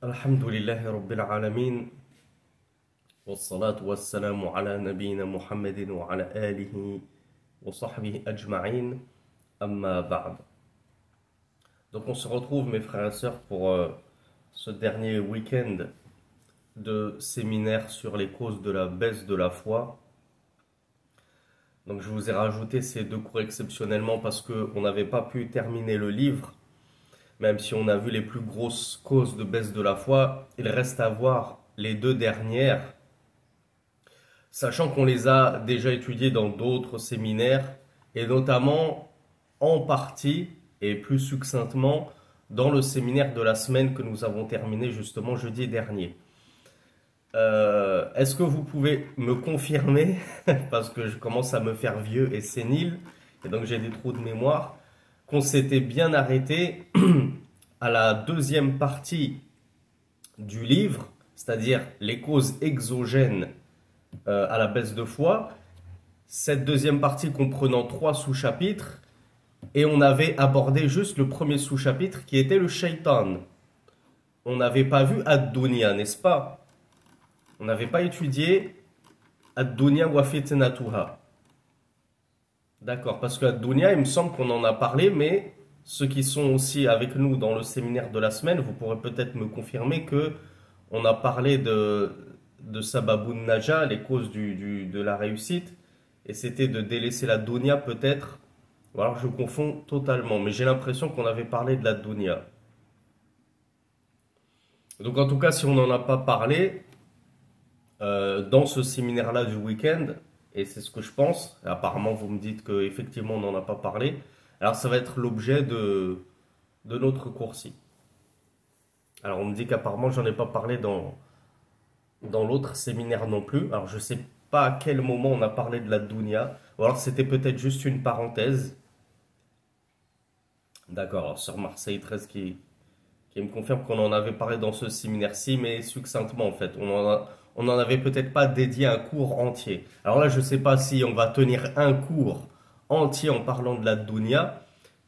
الحمد لله رب العالمين والصلاة والسلام على نبينا محمد وعلى آله وصحبه أجمعين أما بعد. Donc on se retrouve mes frères et sœurs pour ce dernier week-end de séminaire sur les causes de la baisse de la foi. Donc je vous ai rajouté ces deux cours exceptionnellement parce qu'on n'avait pas pu terminer le livre. Même si on a vu les plus grosses causes de baisse de la foi, il reste à voir les deux dernières, sachant qu'on les a déjà étudiées dans d'autres séminaires, et notamment en partie, et plus succinctement, dans le séminaire de la semaine que nous avons terminé justement jeudi dernier. Est-ce que vous pouvez me confirmer, parce que je commence à me faire vieux et sénile, et donc j'ai des trous de mémoire, qu'on s'était bien arrêté à la deuxième partie du livre, c'est-à-dire les causes exogènes à la baisse de foi. Cette deuxième partie comprenant 3 sous-chapitres, et on avait abordé juste le premier sous-chapitre qui était le shaitan. On n'avait pas vu ad-dunya, n'est-ce pas? On n'avait pas étudié ad-dunya wa fitnatuha. D'accord, parce que ad-dunya, il me semble qu'on en a parlé, mais ceux qui sont aussi avec nous dans le séminaire de la semaine, vous pourrez peut-être me confirmer que on a parlé de Sababun Naja, les causes de la réussite, et c'était de délaisser la dunya peut-être. Ou alors je confonds totalement, mais j'ai l'impression qu'on avait parlé de la dunya. Donc en tout cas, si on n'en a pas parlé dans ce séminaire-là du week-end, et c'est ce que je pense, et apparemment vous me dites qu'effectivement on n'en a pas parlé, alors ça va être l'objet de notre cours-ci. Alors on me dit qu'apparemment j'en ai pas parlé dans l'autre séminaire non plus. Alors je sais pas à quel moment on a parlé de la dunya, ou alors c'était peut-être juste une parenthèse. D'accord, alors sur Marseille 13 qui me confirme qu'on en avait parlé dans ce séminaire-ci, mais succinctement en fait. On n'en avait peut-être pas dédié un cours entier. Alors là je sais pas si on va tenir un cours entier en parlant de la dunya,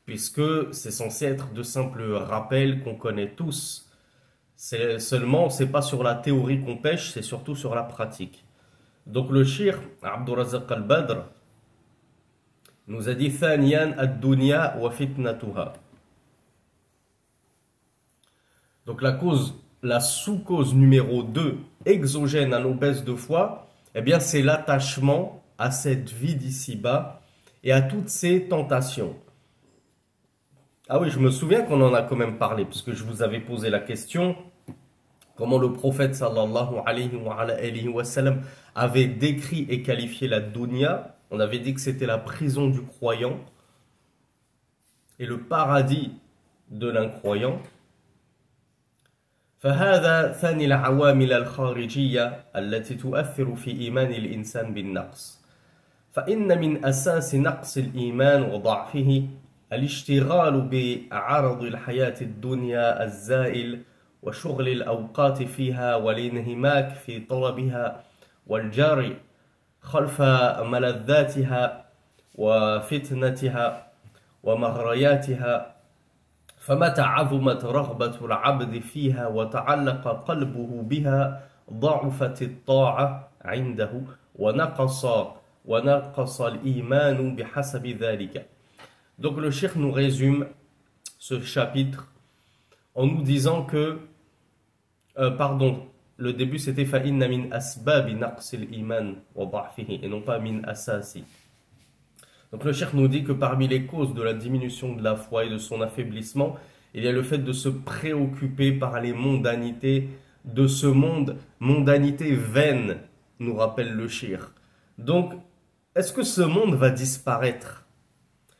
puisque c'est censé être de simples rappels qu'on connaît tous. C'est seulement, c'est pas sur la théorie qu'on pêche, c'est surtout sur la pratique. Donc le shir, Abdurrazzaq al-Badr, nous a dit Thaniyan ad-dunya wa fitnatuha. Donc la sous-cause numéro 2, exogène à nos baisses de foi, eh bien c'est l'attachement à cette vie d'ici-bas et à toutes ces tentations. Ah oui, je me souviens qu'on en a quand même parlé, puisque je vous avais posé la question, comment le prophète sallallahu alayhi wa sallam avait décrit et qualifié la dunya. On avait dit que c'était la prison du croyant et le paradis de l'incroyant. فهذا ثاني العوامل الخارجية التي تؤثر في إيمان الإنسان بالنقص. فإن من أساس نقص الإيمان وضعفه الاشتغال بعرض الحياة الدنيا الزائل وشغل الأوقات فيها والانهماك في طلبها والجري خلف ملذاتها وفتنتها ومغرياتها. فمتى عظمت رغبة العبد فيها وتعلق قلبه بها ضعفت الطاعة عنده ونقص الإيمان بحسب ذلك. Donc le cheikh nous résume ce chapitre en nous disant que, pardon, le début c'était فَإِنَّ مِنْ أَسْبَابِ نَقْصِ الْإِيمَانِ وَضَعْفِهِ et non pas min asasi. Donc le cheikh nous dit que parmi les causes de la diminution de la foi et de son affaiblissement, il y a le fait de se préoccuper par les mondanités de ce monde, mondanités vaines, nous rappelle le cheikh. Donc, est-ce que ce monde va disparaître?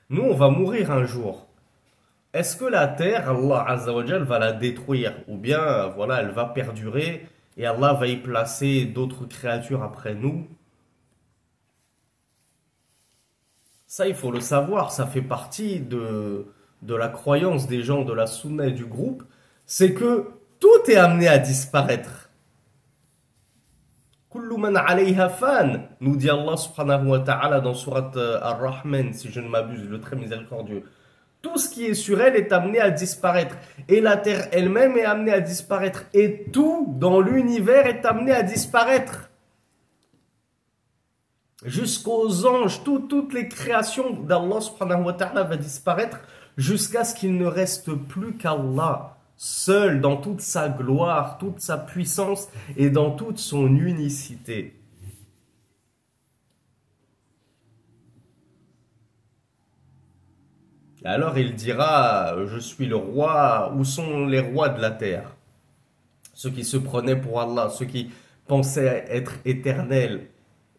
Nous, on va mourir un jour. Est-ce que la terre, Allah Azza wa Jal va la détruire? Ou bien, voilà, elle va perdurer et Allah va y placer d'autres créatures après nous? Ça, il faut le savoir, ça fait partie de la croyance des gens de la sunna et du groupe, c'est que tout est amené à disparaître. Kullu man alayha fan, nous dit Allah subhanahu wa ta'ala dans surat Ar-Rahman, si je ne m'abuse, le très miséricordieux. Tout ce qui est sur elle est amené à disparaître. Et la terre elle-même est amenée à disparaître. Et tout dans l'univers est amené à disparaître. Jusqu'aux anges, toutes les créations d'Allah subhanahu wa ta'ala va disparaître jusqu'à ce qu'il ne reste plus qu'Allah, seul dans toute sa gloire, toute sa puissance et dans toute son unicité. Alors il dira, je suis le roi, où sont les rois de la terre? Ceux qui se prenaient pour Allah, ceux qui pensaient être éternels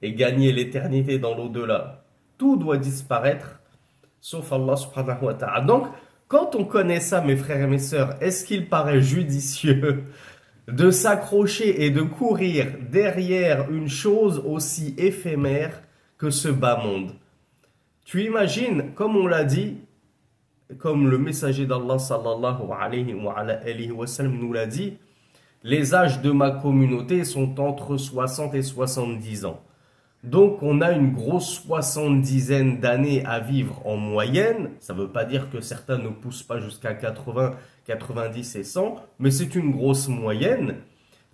et gagner l'éternité dans l'au-delà. Tout doit disparaître, sauf Allah subhanahu wa ta'ala. Donc, quand on connaît ça, mes frères et mes sœurs, est-ce qu'il paraît judicieux de s'accrocher et de courir derrière une chose aussi éphémère que ce bas monde? Tu imagines, comme on l'a dit, comme le messager d'Allah sallallahu alayhi wa sallam nous l'a dit, les âges de ma communauté sont entre 60 et 70 ans. Donc on a une grosse 70aine d'années à vivre en moyenne. Ça ne veut pas dire que certains ne poussent pas jusqu'à 80, 90 et 100, mais c'est une grosse moyenne.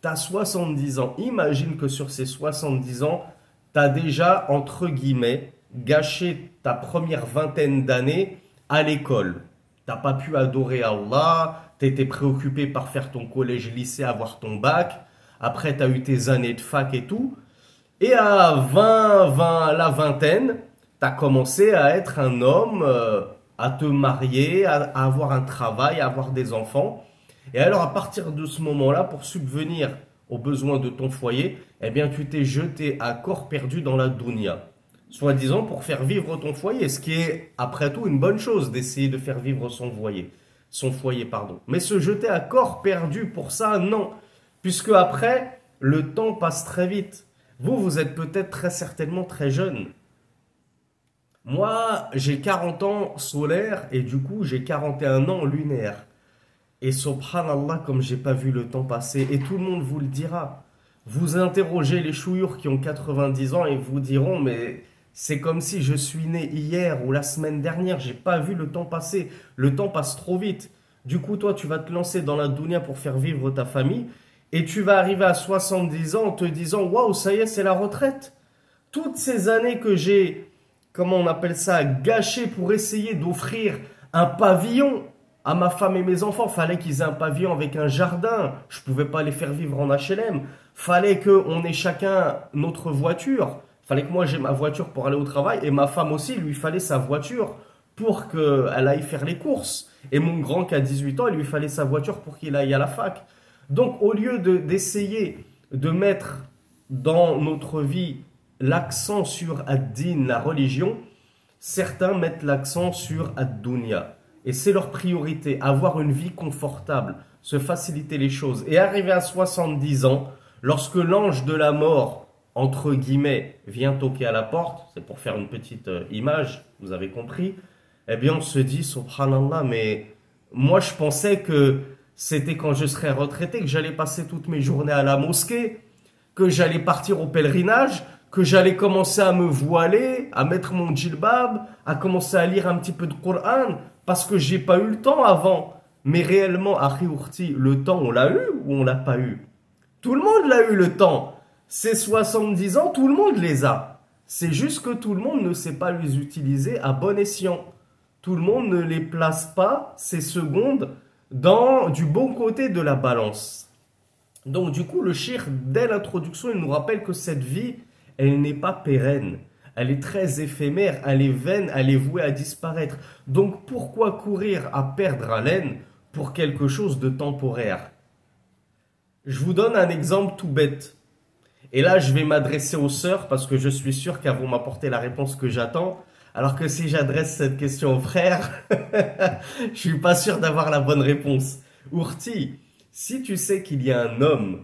Tu as 70 ans. Imagine que sur ces 70 ans, tu as déjà, entre guillemets, gâché ta première vingtaine d'années à l'école. Tu n'as pas pu adorer Allah, tu étais préoccupé par faire ton collège-lycée, avoir ton bac. Après, tu as eu tes années de fac et tout. Et à la vingtaine, tu as commencé à être un homme, à te marier, à avoir un travail, à avoir des enfants. Et alors, à partir de ce moment-là, pour subvenir aux besoins de ton foyer, eh bien, tu t'es jeté à corps perdu dans la dunya. Soi-disant pour faire vivre ton foyer, ce qui est après tout une bonne chose d'essayer de faire vivre son foyer, pardon. Mais se jeter à corps perdu pour ça, non. Puisque après, le temps passe très vite. Vous êtes peut-être très certainement très jeune. Moi, j'ai 40 ans solaire et du coup, j'ai 41 ans lunaire. Et subhanallah, comme j'ai pas vu le temps passer, et tout le monde vous le dira. Vous interrogez les chouyours qui ont 90 ans et vous diront, mais c'est comme si je suis né hier ou la semaine dernière, j'ai pas vu le temps passer. Le temps passe trop vite. Du coup, toi, tu vas te lancer dans la dunya pour faire vivre ta famille et tu vas arriver à 70 ans en te disant, waouh, ça y est, c'est la retraite. Toutes ces années que j'ai, comment on appelle ça, gâchées pour essayer d'offrir un pavillon à ma femme et mes enfants. Fallait qu'ils aient un pavillon avec un jardin. Je pouvais pas les faire vivre en HLM. Fallait qu'on ait chacun notre voiture. Fallait que moi j'ai ma voiture pour aller au travail et ma femme aussi, lui fallait sa voiture pour qu'elle aille faire les courses. Et mon grand qui a 18 ans, il lui fallait sa voiture pour qu'il aille à la fac. Donc au lieu d'essayer de mettre dans notre vie l'accent sur ad-din, la religion, certains mettent l'accent sur ad-dunya. Et c'est leur priorité, avoir une vie confortable, se faciliter les choses. Et arriver à 70 ans, lorsque l'ange de la mort, entre guillemets, vient toquer à la porte, c'est pour faire une petite image, vous avez compris, eh bien on se dit, subhanallah, mais moi je pensais que c'était quand je serais retraité, que j'allais passer toutes mes journées à la mosquée, que j'allais partir au pèlerinage, que j'allais commencer à me voiler, à mettre mon djilbab, à commencer à lire un petit peu de Coran, parce que j'ai pas eu le temps avant. Mais réellement, Akhi Ourti, le temps, on l'a eu ou on l'a pas eu? Tout le monde l'a eu le temps. Ces 70 ans, tout le monde les a. C'est juste que tout le monde ne sait pas les utiliser à bon escient. Tout le monde ne les place pas, ces secondes, du bon côté de la balance. Donc du coup, le cheikh, dès l'introduction, il nous rappelle que cette vie, elle n'est pas pérenne. Elle est très éphémère, elle est vaine, elle est vouée à disparaître. Donc pourquoi courir à perdre haleine pour quelque chose de temporaire? Je vous donne un exemple tout bête. Et là, je vais m'adresser aux sœurs parce que je suis sûr qu'elles vont m'apporter la réponse que j'attends. Alors que si j'adresse cette question aux frères, je suis pas sûr d'avoir la bonne réponse. Ourti, si tu sais qu'il y a un homme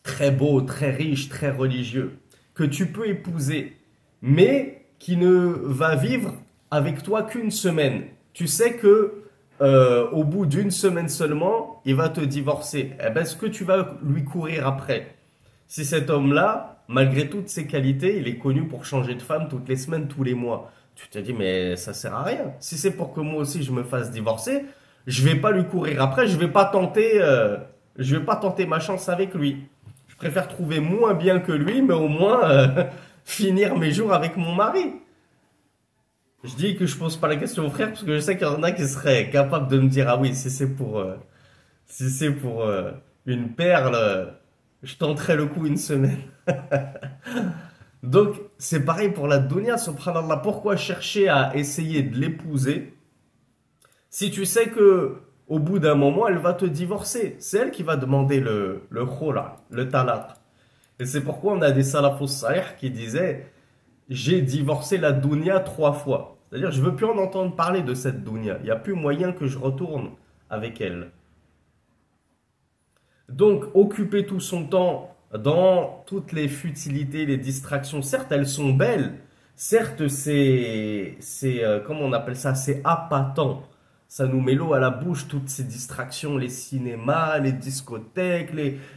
très beau, très riche, très religieux, que tu peux épouser, mais qui ne va vivre avec toi qu'une semaine, tu sais que au bout d'une semaine seulement, il va te divorcer. Eh ben, est-ce que tu vas lui courir après? Si cet homme-là, malgré toutes ses qualités, il est connu pour changer de femme toutes les semaines, tous les mois. Tu te dis, mais ça sert à rien. Si c'est pour que moi aussi je me fasse divorcer, je vais pas lui courir après, je vais pas tenter ma chance avec lui. Je préfère trouver moins bien que lui, mais au moins finir mes jours avec mon mari. Je dis que je pose pas la question aux frères parce que je sais qu'il y en a qui seraient capables de me dire, ah oui, si c'est pour une perle, je tenterai le coup une semaine. Donc, c'est pareil pour la dunya, subhanallah. Pourquoi chercher à essayer de l'épouser si tu sais que au bout d'un moment, elle va te divorcer? C'est elle qui va demander le khula, le talaq. Et c'est pourquoi on a des salafus salih qui disaient, j'ai divorcé la dunya 3 fois. C'est-à-dire, je veux plus en entendre parler de cette dunya. Il n'y a plus moyen que je retourne avec elle. Donc, occuper tout son temps dans toutes les futilités, les distractions, certes, elles sont belles. Certes, comment on appelle ça? C'est appâtant. Ça nous met l'eau à la bouche, toutes ces distractions, les cinémas, les discothèques,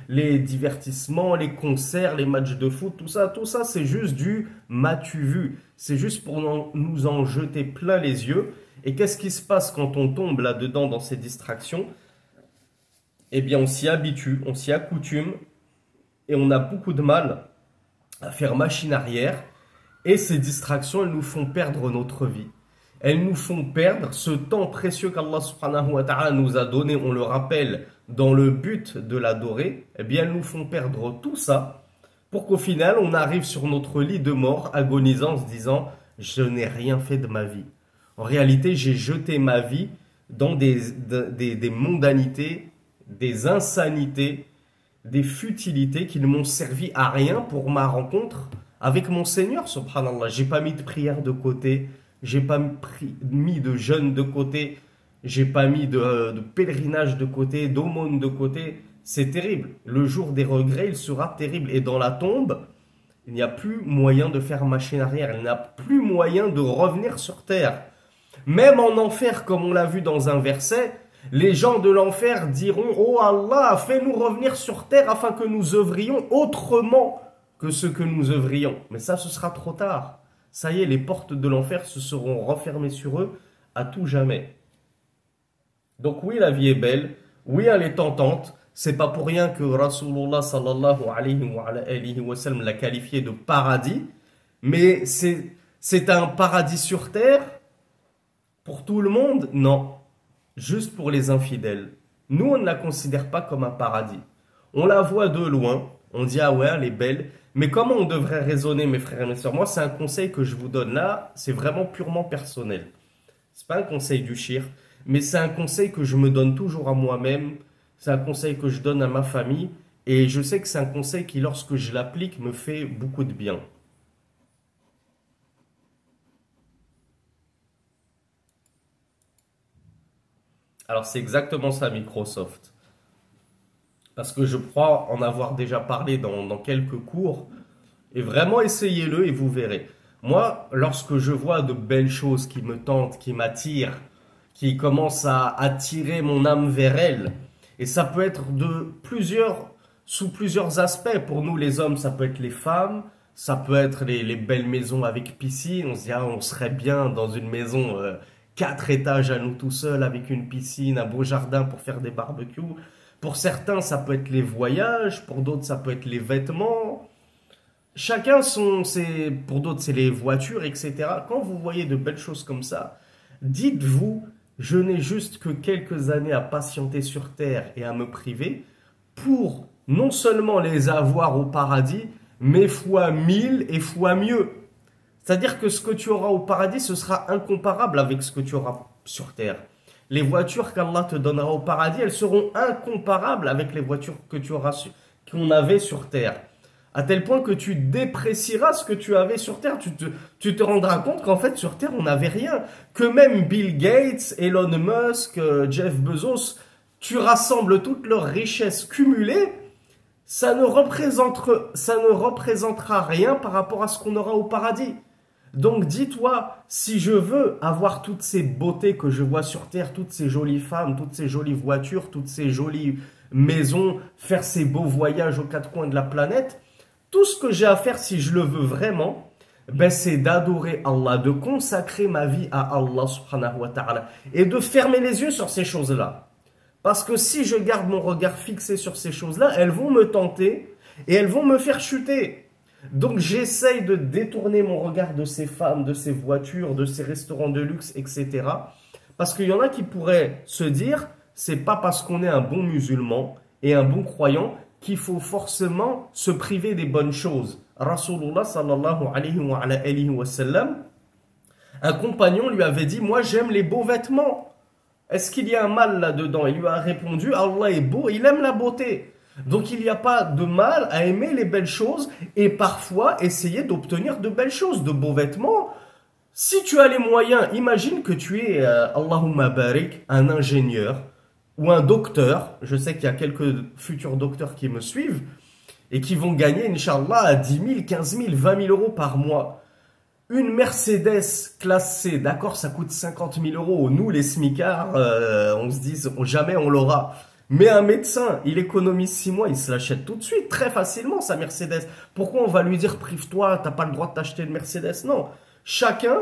les divertissements, les concerts, les matchs de foot, tout ça, c'est juste du m'as-tu vu? C'est juste pour nous en jeter plein les yeux. Et qu'est-ce qui se passe quand on tombe là-dedans dans ces distractions? Eh bien, on s'y habitue, on s'y accoutume, et on a beaucoup de mal à faire machine arrière. Et ces distractions, elles nous font perdre notre vie. Elles nous font perdre ce temps précieux qu'Allah subhanahu wa ta'ala nous a donné, on le rappelle, dans le but de l'adorer. Eh bien, elles nous font perdre tout ça pour qu'au final, on arrive sur notre lit de mort, agonisant, en se disant « Je n'ai rien fait de ma vie ». En réalité, j'ai jeté ma vie dans des mondanités, des insanités, des futilités qui ne m'ont servi à rien pour ma rencontre avec mon Seigneur, subhanallah. J'ai pas mis de prière de côté, j'ai pas mis de jeûne de côté, j'ai pas mis de pèlerinage de côté, d'aumône de côté. C'est terrible. Le jour des regrets, il sera terrible. Et dans la tombe, il n'y a plus moyen de faire machine arrière. Il n'y a plus moyen de revenir sur terre. Même en enfer, comme on l'a vu dans un verset, les gens de l'enfer diront « Oh Allah, fais-nous revenir sur terre afin que nous œuvrions autrement que ce que nous œuvrions. » Mais ça, ce sera trop tard. Ça y est, les portes de l'enfer se seront refermées sur eux à tout jamais. Donc oui, la vie est belle. Oui, elle est tentante. C'est pas pour rien que Rasulullah sallallahu alayhi wa sallam l'a qualifié de paradis. Mais c'est un paradis sur terre pour tout le monde? Non. Juste pour les infidèles. Nous, on ne la considère pas comme un paradis. On la voit de loin. On dit, ah ouais, elle est belle. Mais comment on devrait raisonner, mes frères et mes sœurs? Moi, c'est un conseil que je vous donne là. C'est vraiment purement personnel. C'est pas un conseil du shir. Mais c'est un conseil que je me donne toujours à moi-même. C'est un conseil que je donne à ma famille. Et je sais que c'est un conseil qui, lorsque je l'applique, me fait beaucoup de bien. Alors, c'est exactement ça, Microsoft. Parce que je crois en avoir déjà parlé dans quelques cours. Et vraiment, essayez-le et vous verrez. Moi, lorsque je vois de belles choses qui me tentent, qui m'attirent, qui commencent à attirer mon âme vers elles, et ça peut être sous plusieurs aspects. Pour nous, les hommes, ça peut être les femmes, ça peut être les belles maisons avec piscine. On se dit, ah, on serait bien dans une maison 4 étages à nous tout seuls, avec une piscine, un beau jardin pour faire des barbecues. Pour certains, ça peut être les voyages, pour d'autres, ça peut être les vêtements. Chacun pour d'autres, c'est les voitures, etc. Quand vous voyez de belles choses comme ça, dites-vous, je n'ai juste que quelques années à patienter sur terre et à me priver pour non seulement les avoir au paradis, mais fois 1000 et fois mieux. C'est-à-dire que ce que tu auras au paradis, ce sera incomparable avec ce que tu auras sur terre. Les voitures qu'Allah te donnera au paradis, elles seront incomparables avec les voitures qu'on avait sur terre. À tel point que tu déprécieras ce que tu avais sur terre. Tu te rendras compte qu'en fait, sur terre, on n'avait rien. Que même Bill Gates, Elon Musk, Jeff Bezos, tu rassembles toutes leurs richesses cumulées, ça ne représentera rien par rapport à ce qu'on aura au paradis. Donc dis-toi, si je veux avoir toutes ces beautés que je vois sur terre, toutes ces jolies femmes, toutes ces jolies voitures, toutes ces jolies maisons, faire ces beaux voyages aux 4 coins de la planète, tout ce que j'ai à faire si je le veux vraiment, ben c'est d'adorer Allah, de consacrer ma vie à Allah subhanahu wa ta'ala et de fermer les yeux sur ces choses-là. Parce que si je garde mon regard fixé sur ces choses-là, elles vont me tenter et elles vont me faire chuter. Donc j'essaye de détourner mon regard de ces femmes, de ces voitures, de ces restaurants de luxe, etc. Parce qu'il y en a qui pourraient se dire, c'est pas parce qu'on est un bon musulman et un bon croyant qu'il faut forcément se priver des bonnes choses. Rasulullah sallallahu alayhi wa sallam, un compagnon lui avait dit, moi j'aime les beaux vêtements. Est-ce qu'il y a un mal là-dedans? Il lui a répondu, Allah est beau, il aime la beauté. Donc il n'y a pas de mal à aimer les belles choses et parfois essayer d'obtenir de belles choses, de beaux vêtements. Si tu as les moyens, imagine que tu es, Allahumma barik, un ingénieur ou un docteur. Je sais qu'il y a quelques futurs docteurs qui me suivent et qui vont gagner, Inch'Allah, 10 000, 15 000, 20 000 euros par mois. Une Mercedes classe C, d'accord, ça coûte 50 000 euros. Nous, les smicards, on se dit jamais on l'aura. Mais un médecin, il économise 6 mois, il se l'achète tout de suite, très facilement, sa Mercedes. Pourquoi on va lui dire, prive-toi, t'as pas le droit de t'acheter une Mercedes? Non. Chacun,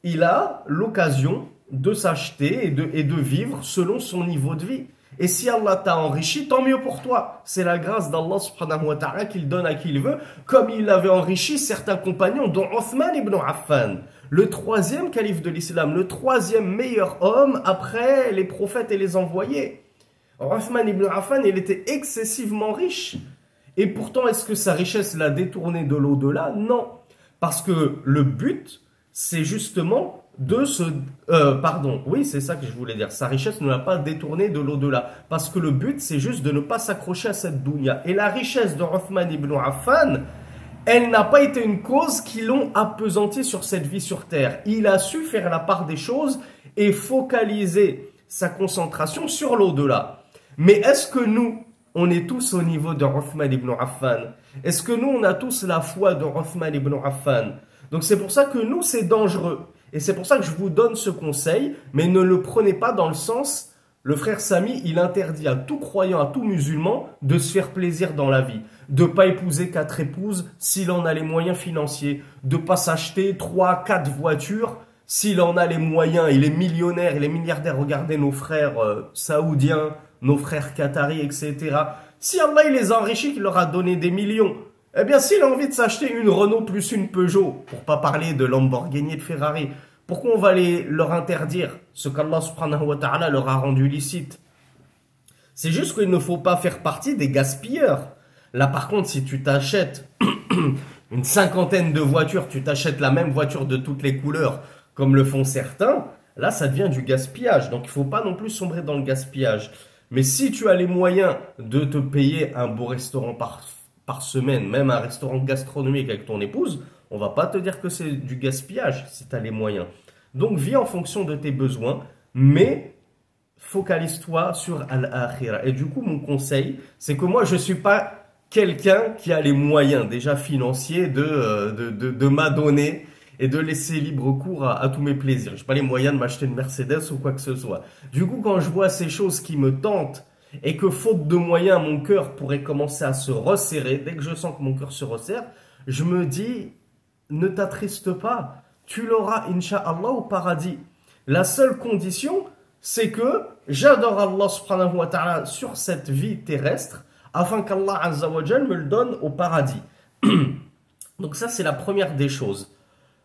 il a l'occasion de s'acheter et de vivre selon son niveau de vie. Et si Allah t'a enrichi, tant mieux pour toi. C'est la grâce d'Allah subhanahu wa ta'ala qu'il donne à qui il veut, comme il avait enrichi certains compagnons, dont Othman ibn Affan, le troisième calife de l'islam, le troisième meilleur homme après les prophètes et les envoyés. Othman ibn Affan, il était excessivement riche. Et pourtant, est-ce que sa richesse l'a détourné de l'au-delà? Non. Parce que le but, c'est justement de se... oui, c'est ça que je voulais dire. Sa richesse ne l'a pas détourné de l'au-delà. Parce que le but, c'est juste de ne pas s'accrocher à cette dunya. Et la richesse de Othman ibn Affan, elle n'a pas été une cause qui l'ont appesanti sur cette vie sur terre. Il a su faire la part des choses et focaliser sa concentration sur l'au-delà. Mais est-ce que nous, on est tous au niveau de Othman ibn Affan? Est-ce que nous, on a tous la foi de Othman ibn Affan? Donc c'est pour ça que nous, c'est dangereux. Et c'est pour ça que je vous donne ce conseil, mais ne le prenez pas dans le sens, le frère Sami, il interdit à tout croyant, à tout musulman, de se faire plaisir dans la vie. De ne pas épouser 4 épouses s'il en a les moyens financiers. De ne pas s'acheter 3, 4 voitures s'il en a les moyens. Il est millionnaire, il est milliardaire. Regardez nos frères saoudiens, nos frères qataris, etc. Si Allah il les a enrichis, qu'il leur a donné des millions, eh bien, s'il a envie de s'acheter une Renault plus une Peugeot, pour pas parler de Lamborghini et de Ferrari, pourquoi on va leur interdire ce qu'Allah subhanahu wa ta'ala leur a rendu licite? C'est juste qu'il ne faut pas faire partie des gaspilleurs. Là, par contre, si tu t'achètes une cinquantaine de voitures, tu t'achètes la même voiture de toutes les couleurs, comme le font certains, là, ça devient du gaspillage. Donc, il ne faut pas non plus sombrer dans le gaspillage. Mais si tu as les moyens de te payer un beau restaurant par semaine, même un restaurant gastronomique avec ton épouse, on va pas te dire que c'est du gaspillage si tu as les moyens. Donc vis en fonction de tes besoins, mais focalise-toi sur Al-Akhira. Et du coup, mon conseil, c'est que moi, je suis pas quelqu'un qui a les moyens déjà financiers de m'adonner et de laisser libre cours à tous mes plaisirs. Je n'ai pas les moyens de m'acheter une Mercedes ou quoi que ce soit. Du coup, quand je vois ces choses qui me tentent, et que faute de moyens, mon cœur pourrait commencer à se resserrer, dès que je sens que mon cœur se resserre, je me dis, ne t'attriste pas, tu l'auras, Inch'Allah, au paradis. La seule condition, c'est que j'adore Allah subhanahu wa ta'ala sur cette vie terrestre, afin qu'Allah azza wa jal me le donne au paradis. Donc ça, c'est la première des choses.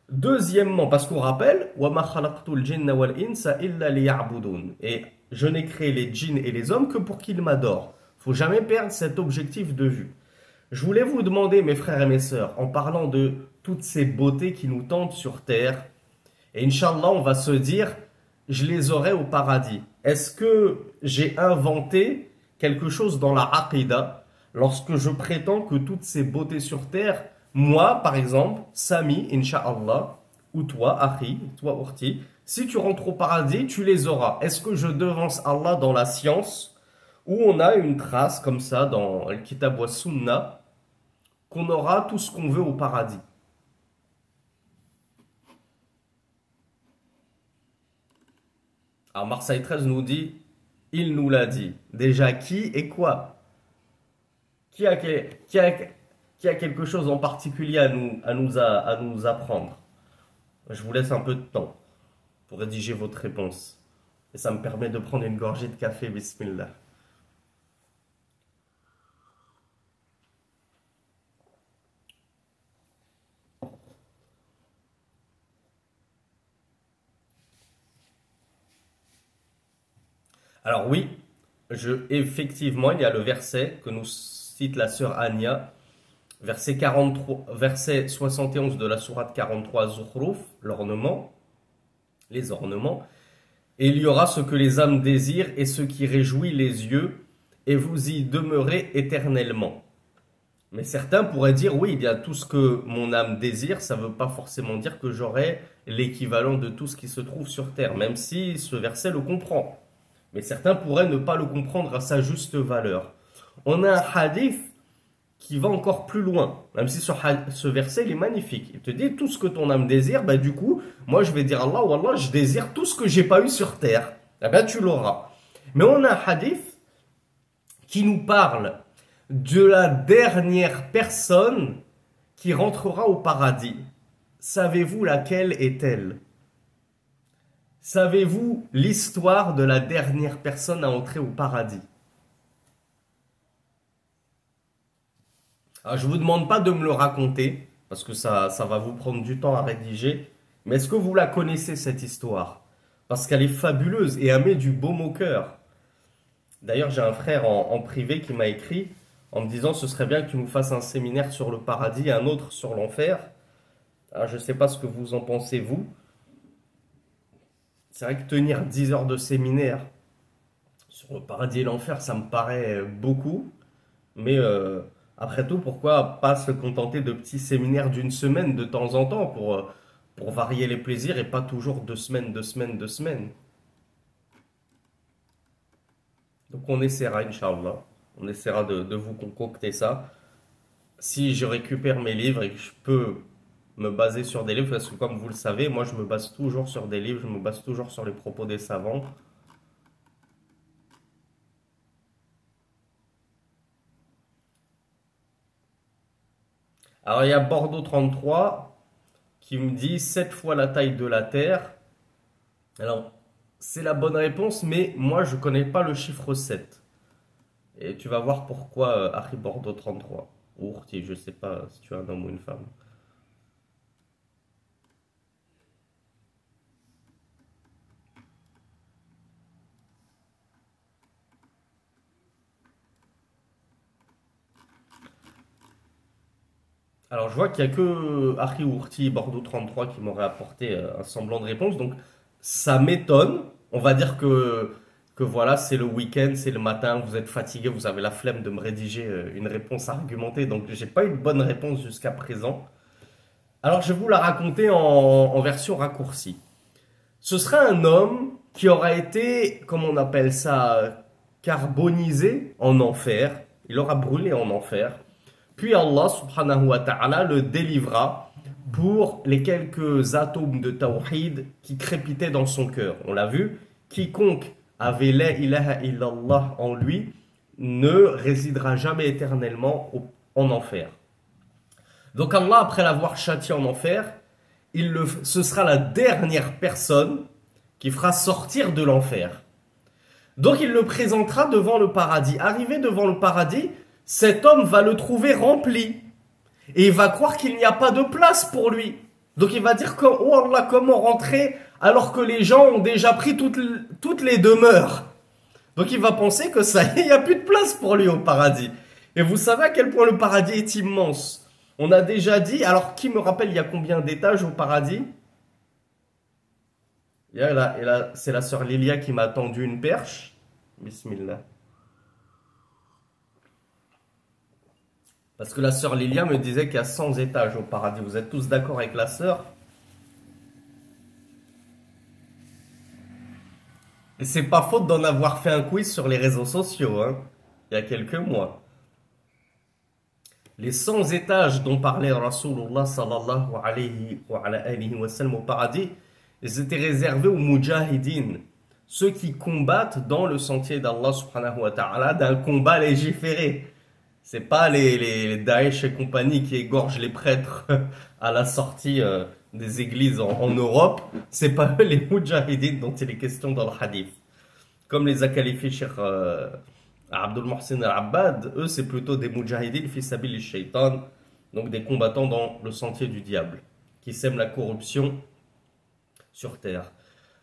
Deuxièmement, parce qu'on rappelle, وَمَا خَلَقْتُ الْجِنَّ وَالْإِنسَ إِلَّا لِيَعْبُدُونَ. Et je n'ai créé les djinns et les hommes que pour qu'ils m'adorent. Il ne faut jamais perdre cet objectif de vue. Je voulais vous demander, mes frères et mes sœurs, en parlant de toutes ces beautés qui nous tentent sur terre, et Inch'Allah, on va se dire, je les aurai au paradis. Est-ce que j'ai inventé quelque chose dans la aqidah lorsque je prétends que toutes ces beautés sur terre, moi, par exemple, Sami, Inch'Allah, ou toi, Akhi, toi, Urti, si tu rentres au paradis, tu les auras. Est-ce que je devance Allah dans la science, où on a une trace comme ça dans le Kitab wa Sunnah, qu'on aura tout ce qu'on veut au paradis? Alors Marseille 13 nous dit, il nous l'a dit. Déjà qui et quoi? Qui a qui a quelque chose en particulier à nous apprendre? Je vous laisse un peu de temps pour rédiger votre réponse. Et ça me permet de prendre une gorgée de café, bismillah. Alors oui, effectivement, il y a le verset que nous cite la sœur Ania, verset 43, verset 71 de la sourate 43 Zukhruf, l'ornement, les ornements. Et il y aura ce que les âmes désirent et ce qui réjouit les yeux, et vous y demeurez éternellement. Mais certains pourraient dire, oui, il y a tout ce que mon âme désire, ça ne veut pas forcément dire que j'aurai l'équivalent de tout ce qui se trouve sur terre, même si ce verset le comprend. Mais certains pourraient ne pas le comprendre à sa juste valeur. On a un hadith qui va encore plus loin, même si ce verset il est magnifique. Il te dit tout ce que ton âme désire, bah du coup, moi je vais dire Allah, Wallah, je désire tout ce que j'ai pas eu sur terre. Eh bien tu l'auras. Mais on a un hadith qui nous parle de la dernière personne qui rentrera au paradis. Savez-vous laquelle est-elle? Savez-vous l'histoire de la dernière personne à entrer au paradis? Alors, je ne vous demande pas de me le raconter, parce que ça va vous prendre du temps à rédiger, mais est-ce que vous la connaissez cette histoire? Parce qu'elle est fabuleuse et elle met du baume au cœur. D'ailleurs, j'ai un frère en privé qui m'a écrit en me disant ce serait bien que tu nous fasses un séminaire sur le paradis et un autre sur l'enfer. Alors, je ne sais pas ce que vous en pensez, vous. C'est vrai que tenir 10 heures de séminaire sur le paradis et l'enfer, ça me paraît beaucoup. Mais après tout, pourquoi pas se contenter de petits séminaires d'une semaine de temps en temps pour varier les plaisirs et pas toujours 2 semaines, 2 semaines, 2 semaines. Donc on essaiera, Inch'Allah. On essaiera de vous concocter ça. Si je récupère mes livres et que je peux me baser sur des livres, parce que comme vous le savez, moi je me base toujours sur des livres, je me base toujours sur les propos des savants. Alors il y a Bordeaux 33 qui me dit 7 fois la taille de la Terre. Alors c'est la bonne réponse, mais moi je connais pas le chiffre 7. Et tu vas voir pourquoi Harry Bordeaux 33. Ou Ourti, je sais pas si tu es un homme ou une femme. Alors, je vois qu'il n'y a que Harry Ourti Bordeaux 33 qui m'aurait apporté un semblant de réponse. Donc, ça m'étonne. On va dire que voilà, c'est le week-end, c'est le matin, vous êtes fatigué, vous avez la flemme de me rédiger une réponse argumentée. Donc, j'ai pas eu de bonne réponse jusqu'à présent. Alors, je vais vous la raconter en version raccourcie. Ce serait un homme qui aura été, comme on appelle ça, carbonisé en enfer. Il aura brûlé en enfer. Puis Allah subhanahu wa ta'ala le délivra pour les quelques atomes de tawhid qui crépitaient dans son cœur. On l'a vu, quiconque avait la ilaha illallah en lui ne résidera jamais éternellement en enfer. Donc Allah, après l'avoir châtié en enfer, ce sera la dernière personne qui fera sortir de l'enfer. Donc il le présentera devant le paradis. Arrivé devant le paradis, cet homme va le trouver rempli. Et il va croire qu'il n'y a pas de place pour lui. Donc il va dire, oh Allah, comment rentrer alors que les gens ont déjà pris toutes les demeures. Donc il va penser que ça y est, il n'y a plus de place pour lui au paradis. Et vous savez à quel point le paradis est immense. On a déjà dit, alors qui me rappelle il y a combien d'étages au paradis? Et là, c'est la sœur Lilia qui m'a tendu une perche. Bismillah. Parce que la sœur Lilia me disait qu'il y a 100 étages au paradis. Vous êtes tous d'accord avec la sœur? Et c'est pas faute d'en avoir fait un quiz sur les réseaux sociaux, hein, il y a quelques mois. Les 100 étages dont parlait Rasulullah sallallahu alayhi wa sallam au paradis, ils étaient réservés aux mujahidines, ceux qui combattent dans le sentier d'Allah subhanahu wa ta'ala d'un combat légiféré. C'est pas les Daesh et compagnie qui égorgent les prêtres à la sortie des églises en Europe. C'est pas eux les Moudjahidines dont il est question dans le hadith. Comme les a qualifiés Cheikh Abdul Mohsin al-Abbad, eux c'est plutôt des Moudjahidines fi sabil shaitan, donc des combattants dans le sentier du diable, qui sèment la corruption sur terre.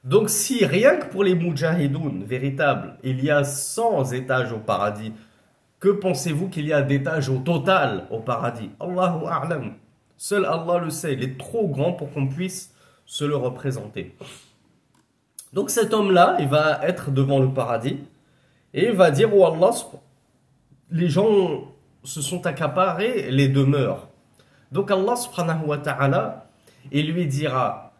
Donc si rien que pour les Moudjahidoun véritables, il y a 100 étages au paradis, que pensez-vous qu'il y a d'étages au total au paradis? Allahu a'lam. Seul Allah le sait, il est trop grand pour qu'on puisse se le représenter. Donc cet homme-là, il va être devant le paradis et il va dire, oh Allah, les gens se sont accaparés les demeures. Donc Allah subhanahu wa ta'ala, il lui dira,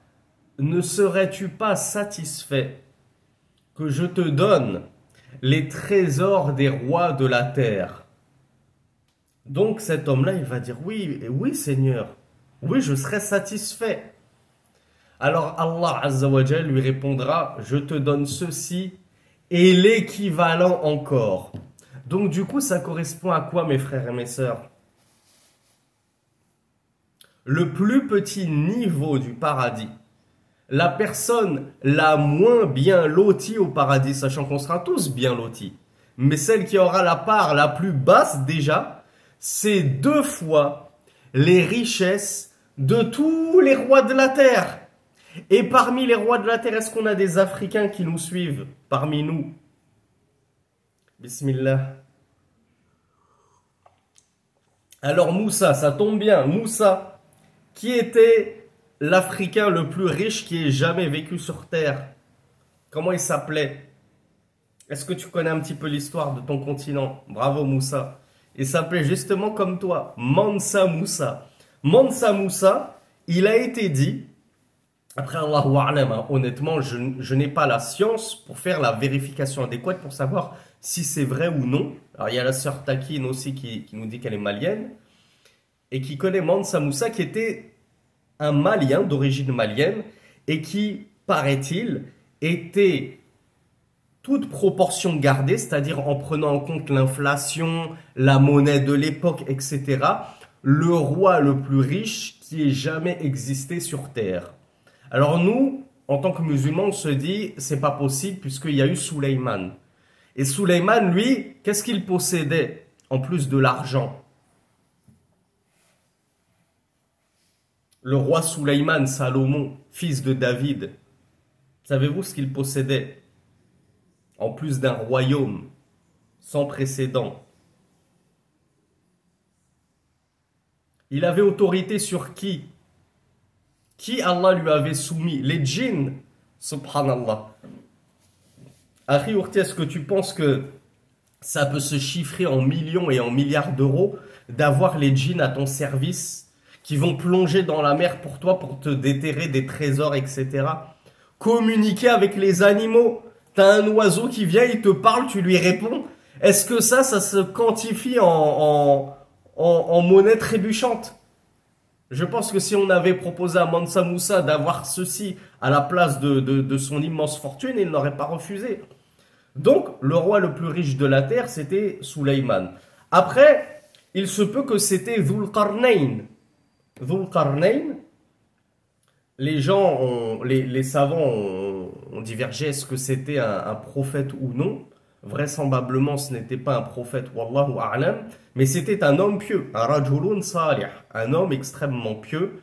ne serais-tu pas satisfait que je te donne les trésors des rois de la terre? Donc cet homme-là, il va dire, oui, oui Seigneur, oui, je serai satisfait. Alors Allah Azza wa Jal lui répondra, je te donne ceci et l'équivalent encore. Donc du coup, ça correspond à quoi, mes frères et mes sœurs? Le plus petit niveau du paradis, la personne la moins bien lotie au paradis, sachant qu'on sera tous bien lotis, mais celle qui aura la part la plus basse déjà, c'est 2 fois les richesses de tous les rois de la terre. Et parmi les rois de la terre, est-ce qu'on a des Africains qui nous suivent parmi nous? Bismillah. Alors Moussa, ça tombe bien, Moussa, qui était l'Africain le plus riche qui ait jamais vécu sur terre? Comment il s'appelait? Est-ce que tu connais un petit peu l'histoire de ton continent? Bravo Moussa. Il s'appelait justement comme toi, Mansa Moussa. Mansa Moussa, il a été dit, après Allahu A'lam, hein, honnêtement, je n'ai pas la science pour faire la vérification adéquate pour savoir si c'est vrai ou non. Alors il y a la sœur Takin aussi qui nous dit qu'elle est malienne et qui connaît Mansa Moussa qui était un Malien d'origine malienne et qui, paraît-il, était toute proportion gardée, c'est-à-dire en prenant en compte l'inflation, la monnaie de l'époque, etc., le roi le plus riche qui ait jamais existé sur terre. Alors nous, en tant que musulmans, on se dit, c'est pas possible puisqu'il y a eu Sulayman. Et Sulayman, lui, qu'est-ce qu'il possédait en plus de l'argent? Le roi Sulayman, Salomon, fils de David, savez-vous ce qu'il possédait? En plus d'un royaume sans précédent. Il avait autorité sur qui? Qui Allah lui avait soumis? Les djinns, subhanallah. Akhi Ourti, est-ce que tu penses que ça peut se chiffrer en millions et en milliards d'euros d'avoir les djinns à ton service qui vont plonger dans la mer pour toi, pour te déterrer des trésors, etc. Communiquer avec les animaux. T'as un oiseau qui vient, il te parle, tu lui réponds. Est-ce que ça se quantifie en monnaie trébuchante? Je pense que si on avait proposé à Mansa Moussa d'avoir ceci à la place de son immense fortune, il n'aurait pas refusé. Donc, le roi le plus riche de la terre, c'était Sulayman. Après, il se peut que c'était Dhul Qarnayn. Dhul Qarnayn, les savants ont divergé, est-ce que c'était un prophète ou non? Vraisemblablement, ce n'était pas un prophète, wallahu a'lam, mais c'était un homme pieux, un rajulun salih, un homme extrêmement pieux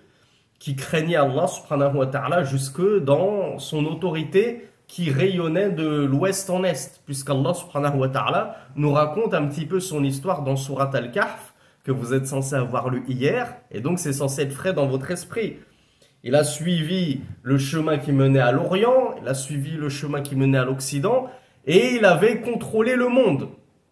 qui craignait Allah subhanahu wa ta'ala jusque dans son autorité qui rayonnait de l'ouest en est, puisqu'Allah subhanahu wa ta'ala nous raconte un petit peu son histoire dans Surat Al-Kahf, que vous êtes censé avoir lu hier, et donc c'est censé être frais dans votre esprit. Il a suivi le chemin qui menait à l'Orient, il a suivi le chemin qui menait à l'Occident, et il avait contrôlé le monde.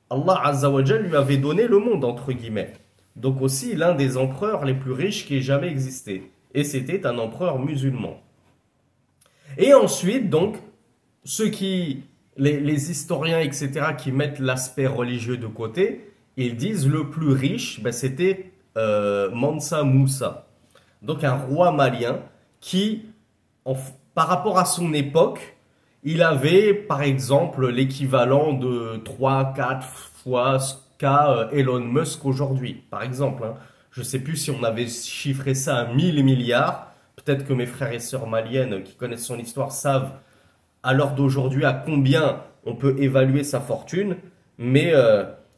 Allah Azza wa Jal lui avait donné le monde, entre guillemets. Donc aussi l'un des empereurs les plus riches qui ait jamais existé. Et c'était un empereur musulman. Et ensuite, donc, les historiens, etc., qui mettent l'aspect religieux de côté, ils disent le plus riche, ben, c'était Mansa Moussa. Donc un roi malien qui, par rapport à son époque, il avait par exemple l'équivalent de 3-4 fois qu'a Elon Musk aujourd'hui, par exemple. Hein. Je ne sais plus si on avait chiffré ça à 1000 milliards. Peut-être que mes frères et sœurs maliennes qui connaissent son histoire savent à l'heure d'aujourd'hui à combien on peut évaluer sa fortune. Mais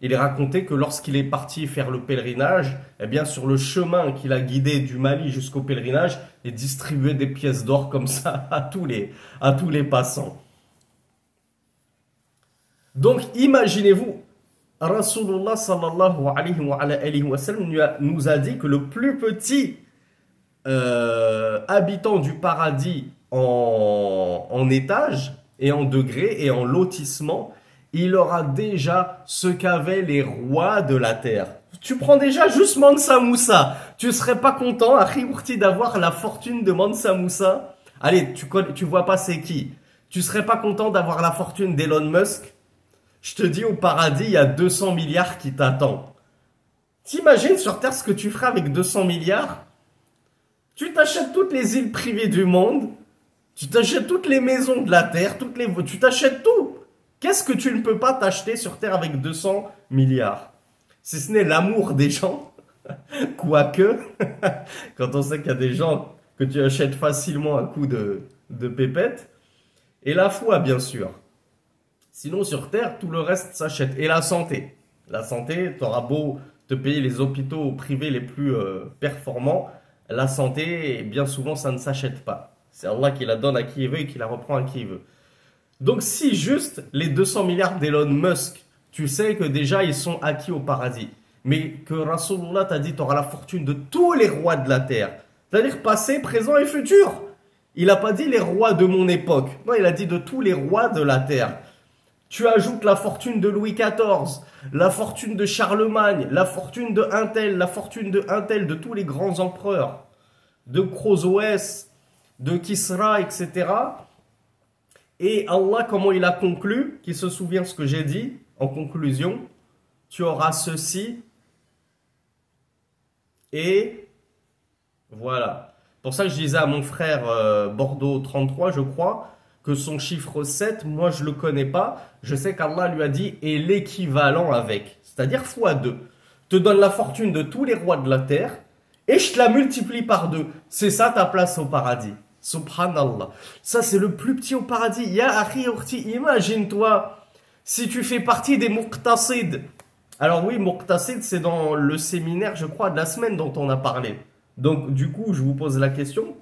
il est raconté que lorsqu'il est parti faire le pèlerinage, eh bien sur le chemin qu'il a guidé du Mali jusqu'au pèlerinage, il distribuait des pièces d'or comme ça à tous les passants. Donc imaginez-vous, Rasulullah sallallahu alayhi wa sallam nous a dit que le plus petit habitant du paradis en étage et en degrés et en lotissement, il aura déjà ce qu'avaient les rois de la terre. Tu prends déjà juste Mansa Moussa. Tu serais pas content, Akhi d'avoir la fortune de Mansa Moussa? Allez, tu vois pas c'est qui? Tu serais pas content d'avoir la fortune d'Elon Musk? Je te dis, au paradis, il y a 200 milliards qui t'attendent. T'imagines sur Terre ce que tu feras avec 200 milliards? Tu t'achètes toutes les îles privées du monde, tu t'achètes toutes les maisons de la Terre, tu t'achètes tout. Qu'est-ce que tu ne peux pas t'acheter sur Terre avec 200 milliards? Si ce n'est l'amour des gens, quoique, quand on sait qu'il y a des gens que tu achètes facilement à coup de pépettes, et la foi, bien sûr. Sinon, sur Terre, tout le reste s'achète. Et la santé. La santé, tu auras beau te payer les hôpitaux privés les plus performants, la santé, bien souvent, ça ne s'achète pas. C'est Allah qui la donne à qui il veut et qui la reprend à qui il veut. Donc, si juste les 200 milliards d'Elon Musk, tu sais que déjà, ils sont acquis au paradis. Mais que Rasulullah t'a dit, tu auras la fortune de tous les rois de la terre. C'est-à-dire passé, présent et futur. Il n'a pas dit les rois de mon époque. Non, il a dit de tous les rois de la terre. Tu ajoutes la fortune de Louis XIV, la fortune de Charlemagne, la fortune de un tel, la fortune de un tel, de tous les grands empereurs, de Crozoès, de Kisra, etc. Et Allah, comment il a conclu, qui se souvient ce que j'ai dit, en conclusion, tu auras ceci, et voilà. Pour ça que je disais à mon frère Bordeaux 33, je crois, que son chiffre 7, moi je le connais pas, je sais qu'Allah lui a dit et l'équivalent avec, c'est-à-dire x2. Te donne la fortune de tous les rois de la terre et je te la multiplie par 2. C'est ça ta place au paradis. Subhanallah. Ça c'est le plus petit au paradis. Ya akhi urti, imagine-toi si tu fais partie des muqtasid. Alors oui, muqtasid c'est dans le séminaire, je crois, de la semaine dont on a parlé. Donc du coup, je vous pose la question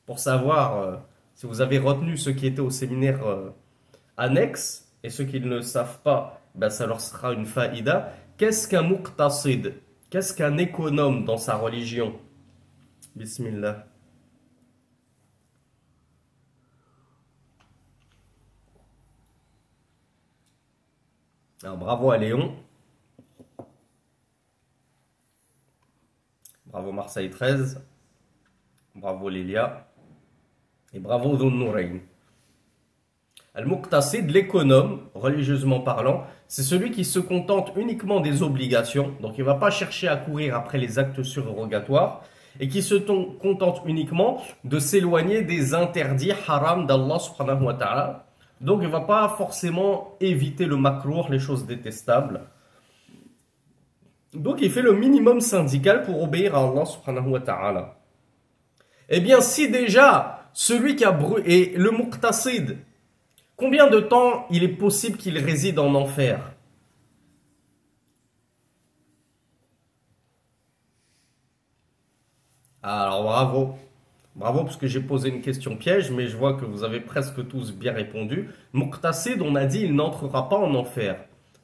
pour savoir si vous avez retenu ceux qui étaient au séminaire annexe, et ceux qui ne le savent pas, ben ça leur sera une faïda. Qu'est-ce qu'un muqtasid? Qu'est-ce qu'un économe dans sa religion? Bismillah. Alors, bravo à Léon. Bravo Marseille 13. Bravo Lélia. Et bravo Dhun Nourayn. Al-Muqtasid, l'économe, religieusement parlant, c'est celui qui se contente uniquement des obligations, donc il ne va pas chercher à courir après les actes surrogatoires, et qui se contente uniquement de s'éloigner des interdits haram d'Allah subhanahu wa ta'ala. Donc il ne va pas forcément éviter le makrouh, les choses détestables. Donc il fait le minimum syndical pour obéir à Allah subhanahu wa ta'ala. Eh bien si déjà celui qui a brûlé, et le muqtasid, combien de temps il est possible qu'il réside en enfer? Alors bravo. Bravo parce que j'ai posé une question piège, mais je vois que vous avez presque tous bien répondu. Muqtasid, on a dit, il n'entrera pas en enfer.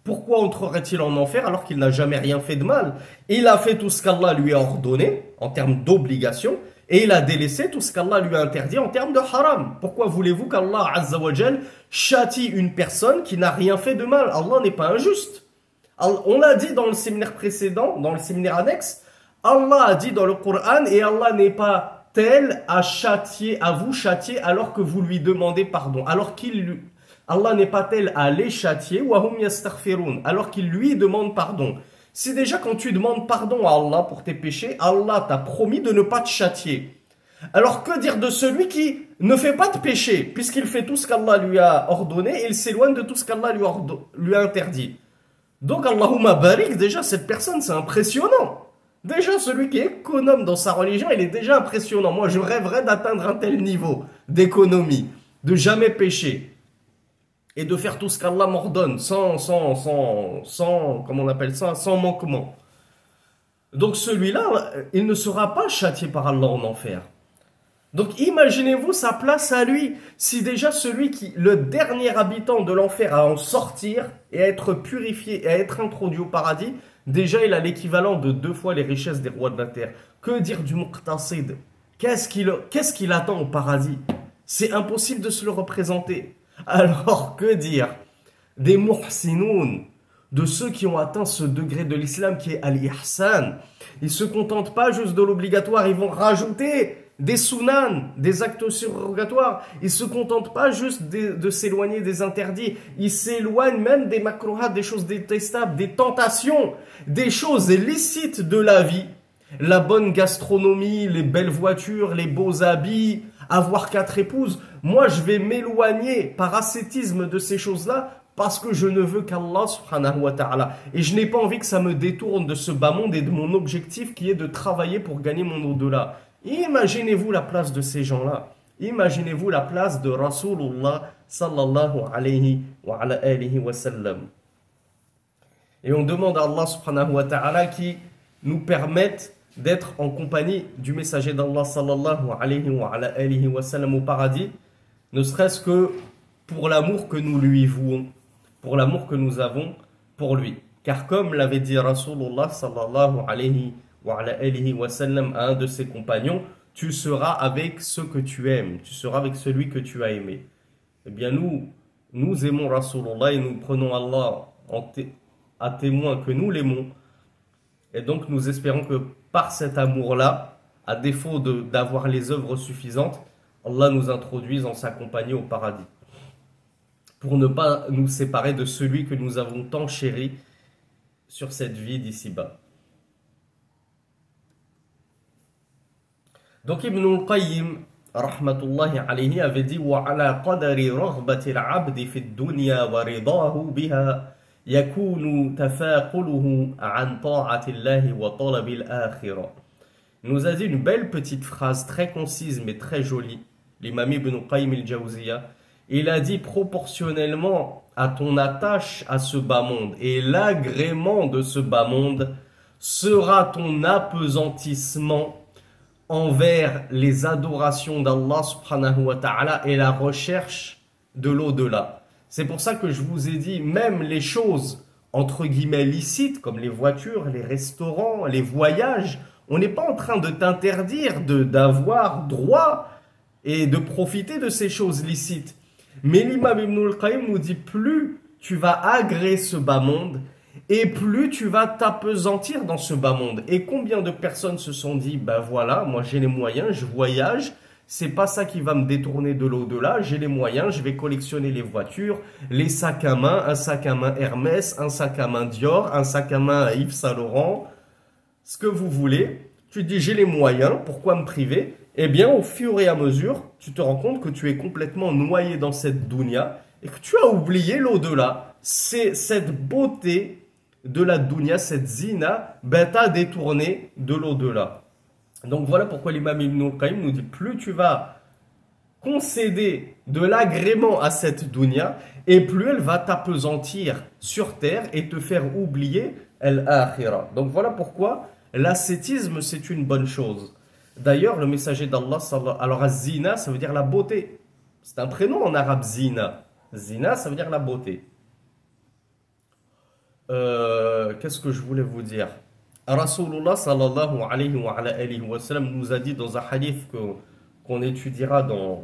Pourquoi entrerait-il en enfer alors qu'il n'a jamais rien fait de mal? Il a fait tout ce qu'Allah lui a ordonné en termes d'obligation, et il a délaissé tout ce qu'Allah lui a interdit en termes de haram. Pourquoi voulez-vous qu'Allah Azza wa Jal châtie une personne qui n'a rien fait de mal? Allah n'est pas injuste. On l'a dit dans le séminaire précédent, dans le séminaire annexe, Allah a dit dans le Coran, et Allah n'est pas tel à châtier, à vous châtier alors que vous lui demandez pardon. Allah n'est pas tel à les châtier, alors qu'il lui demande pardon. Si déjà quand tu demandes pardon à Allah pour tes péchés, Allah t'a promis de ne pas te châtier. Alors que dire de celui qui ne fait pas de péché, puisqu'il fait tout ce qu'Allah lui a ordonné et il s'éloigne de tout ce qu'Allah lui a interdit? Donc, Allahumma barik, déjà, cette personne, c'est impressionnant. Déjà, celui qui est économe dans sa religion, il est déjà impressionnant. Moi, je rêverais d'atteindre un tel niveau d'économie, de jamais pécher et de faire tout ce qu'Allah m'ordonne, comment on appelle ça, sans manquement. Donc, celui-là, il ne sera pas châtié par Allah en enfer. Donc, imaginez-vous sa place à lui. Si déjà celui qui, le dernier habitant de l'enfer, à en sortir et à être purifié et à être introduit au paradis, déjà, il a l'équivalent de 2 fois les richesses des rois de la terre. Que dire du muqtasid? Qu'est-ce qu'il attend au paradis? C'est impossible de se le représenter. Alors, que dire des muhsinoun, de ceux qui ont atteint ce degré de l'islam qui est al-ihsan? Ils se contentent pas juste de l'obligatoire, ils vont rajouter des sunan, des actes surrogatoires. Ils se contentent pas juste de s'éloigner des interdits. Ils s'éloignent même des makruhat, des choses détestables, des tentations, des choses licites de la vie. La bonne gastronomie, les belles voitures, les beaux habits, avoir 4 épouses. Moi, je vais m'éloigner par ascétisme de ces choses-là parce que je ne veux qu'Allah subhanahu wa ta'ala. Et je n'ai pas envie que ça me détourne de ce bas monde et de mon objectif qui est de travailler pour gagner mon au-delà. Imaginez-vous la place de ces gens-là. Imaginez-vous la place de Rasulullah sallallahu alayhi wa ala alihi wa sallam. Et on demande à Allah subhanahu wa ta'ala qui nous permette d'être en compagnie du messager d'Allah sallallahu alayhi wa ala alihi wa sallam au paradis, ne serait-ce que pour l'amour que nous lui vouons, pour l'amour que nous avons pour lui. Car comme l'avait dit Rasulullah sallallahu alayhi wa alihi wa sallam à un de ses compagnons, tu seras avec ceux que tu aimes, tu seras avec celui que tu as aimé. Eh bien nous aimons Rasulullah et nous prenons Allah à témoin que nous l'aimons. Et donc nous espérons que par cet amour-là, à défaut d'avoir les œuvres suffisantes, Allah nous introduise en sa compagnie au paradis. Pour ne pas nous séparer de celui que nous avons tant chéri sur cette vie d'ici-bas. Donc Ibn al-Qayyim, rahmatullahi alayhi, avait dit وَعَلَى قَدَرِ رَغْبَةِ الْعَبْدِ فِي الدُّنْيَا وَرِضَاهُ بِهَا يَكُونُ تَفَاقُلُهُ عَنْ طَاعَةِ اللَّهِ وَطَلَبِ الْآخِرَةِ. Il nous a dit une belle petite phrase très concise mais très jolie, l'imam Ibn al-Qayyim al-Jawziyya. Il a dit proportionnellement à ton attache à ce bas monde et l'agrément de ce bas monde sera ton apesantissement envers les adorations d'Allah subhanahu wa ta'ala et la recherche de l'au-delà. C'est pour ça que je vous ai dit, même les choses entre guillemets licites, comme les voitures, les restaurants, les voyages, on n'est pas en train de t'interdire d'avoir droit et de profiter de ces choses licites. Mais l'imam Ibn al-Qayyim nous dit, plus tu vas agréer ce bas monde, et plus tu vas t'apesantir dans ce bas monde. Et combien de personnes se sont dit, ben voilà, moi j'ai les moyens, je voyage, c'est pas ça qui va me détourner de l'au-delà, j'ai les moyens, je vais collectionner les voitures, les sacs à main, un sac à main Hermès, un sac à main Dior, un sac à main Yves Saint Laurent, ce que vous voulez. Tu te dis, j'ai les moyens, pourquoi me priver? Eh bien, au fur et à mesure, tu te rends compte que tu es complètement noyé dans cette dunya et que tu as oublié l'au-delà. C'est cette beauté de la dunya, cette zina, t'a détourné de l'au-delà. Donc voilà pourquoi l'imam Ibn al-Qayyim nous dit, plus tu vas concéder de l'agrément à cette dunya, et plus elle va t'apesantir sur terre et te faire oublier l'akhira. Donc voilà pourquoi l'ascétisme c'est une bonne chose. D'ailleurs, le messager d'Allah, alors zina, ça veut dire la beauté. C'est un prénom en arabe, zina. Zina, ça veut dire la beauté. Qu'est-ce que je voulais vous dire? Rasulullah sallallahu alayhi wa sallam nous a dit dans un hadith qu'on étudiera dans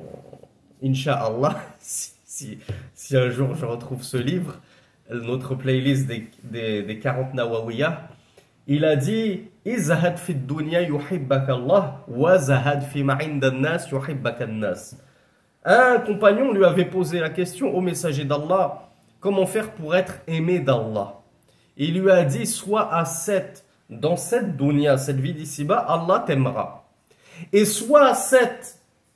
Inch'Allah, si un jour je retrouve ce livre, notre playlist des 40 Nawawiyah. Il a dit izhad fi dunya yuhibbaka Allah wa zahad fi ma 'inda an-nas yuhibbaka an-nas. Un compagnon lui avait posé la question au messager d'Allah, comment faire pour être aimé d'Allah? Il lui a dit, soit dans cette dunya, cette vie d'ici-bas, Allah t'aimera. Et soit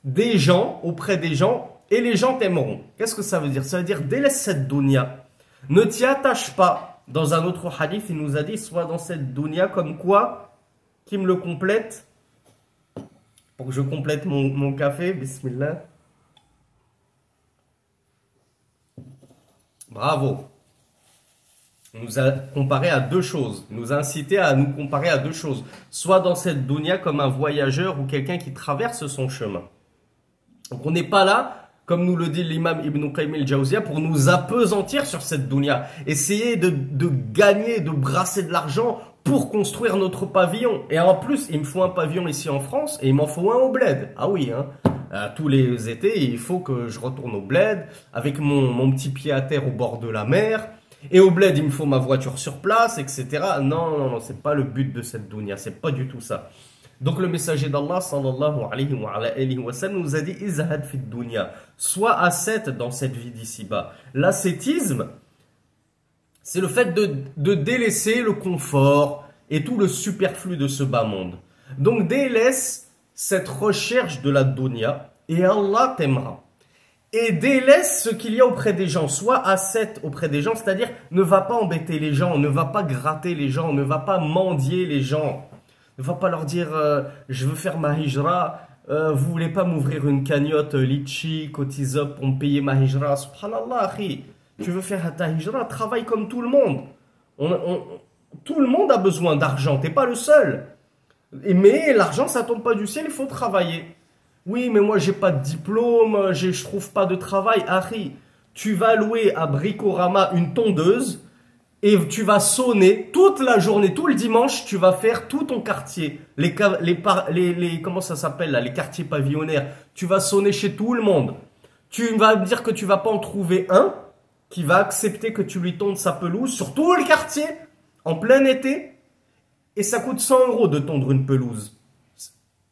des gens, auprès des gens, et les gens t'aimeront. Qu'est-ce que ça veut dire? Ça veut dire, délaisse cette dunya. Ne t'y attache pas. dans un autre hadith, il nous a dit, soit dans cette dunya comme quoi, qui me le complète, pour que je complète mon café, bismillah. Bravo. Il nous a comparé à deux choses. Il nous a incité à nous comparer à deux choses. Soit dans cette dunya comme un voyageur ou quelqu'un qui traverse son chemin. Donc on n'est pas là, comme nous le dit l'imam Ibn Qayyim al-Jawziyya, pour nous appesantir sur cette dunya. Essayer de gagner, de brasser de l'argent pour construire notre pavillon. Et en plus, il me faut un pavillon ici en France et il m'en faut un au bled. Ah oui, hein. Tous les étés, il faut que je retourne au bled avec mon petit pied à terre au bord de la mer. Et au bled, il me faut ma voiture sur place, etc. Non, non, non, c'est pas le but de cette dunya, c'est pas du tout ça. Donc le messager d'Allah, sallallahu alayhi wa sallam, nous a dit « Izhad fit dunya » sois ascète dans cette vie d'ici-bas. L'ascétisme, c'est le fait de délaisser le confort et tout le superflu de ce bas monde. Donc délaisse cette recherche de la dunya et Allah t'aimera. Et délaisse ce qu'il y a auprès des gens. Sois ascète auprès des gens, c'est-à-dire ne va pas embêter les gens, ne va pas gratter les gens, ne va pas mendier les gens. Ne va pas leur dire je veux faire ma hijra, vous voulez pas m'ouvrir une cagnotte litchi, cotise up pour me payer ma hijra. Subhanallah, akhi, tu veux faire ta hijra, travaille comme tout le monde. Tout le monde a besoin d'argent, t'es pas le seul. Mais l'argent, ça tombe pas du ciel, il faut travailler. Oui, mais moi, j'ai pas de diplôme, je trouve pas de travail. Harry, tu vas louer à Bricorama une tondeuse et tu vas sonner toute la journée, tout le dimanche, tu vas faire tout ton quartier. Comment ça s'appelle là, les quartiers pavillonnaires. Tu vas sonner chez tout le monde. Tu vas me dire que tu vas pas en trouver un qui va accepter que tu lui tondes sa pelouse sur tout le quartier en plein été. Et ça coûte 100 € de tondre une pelouse.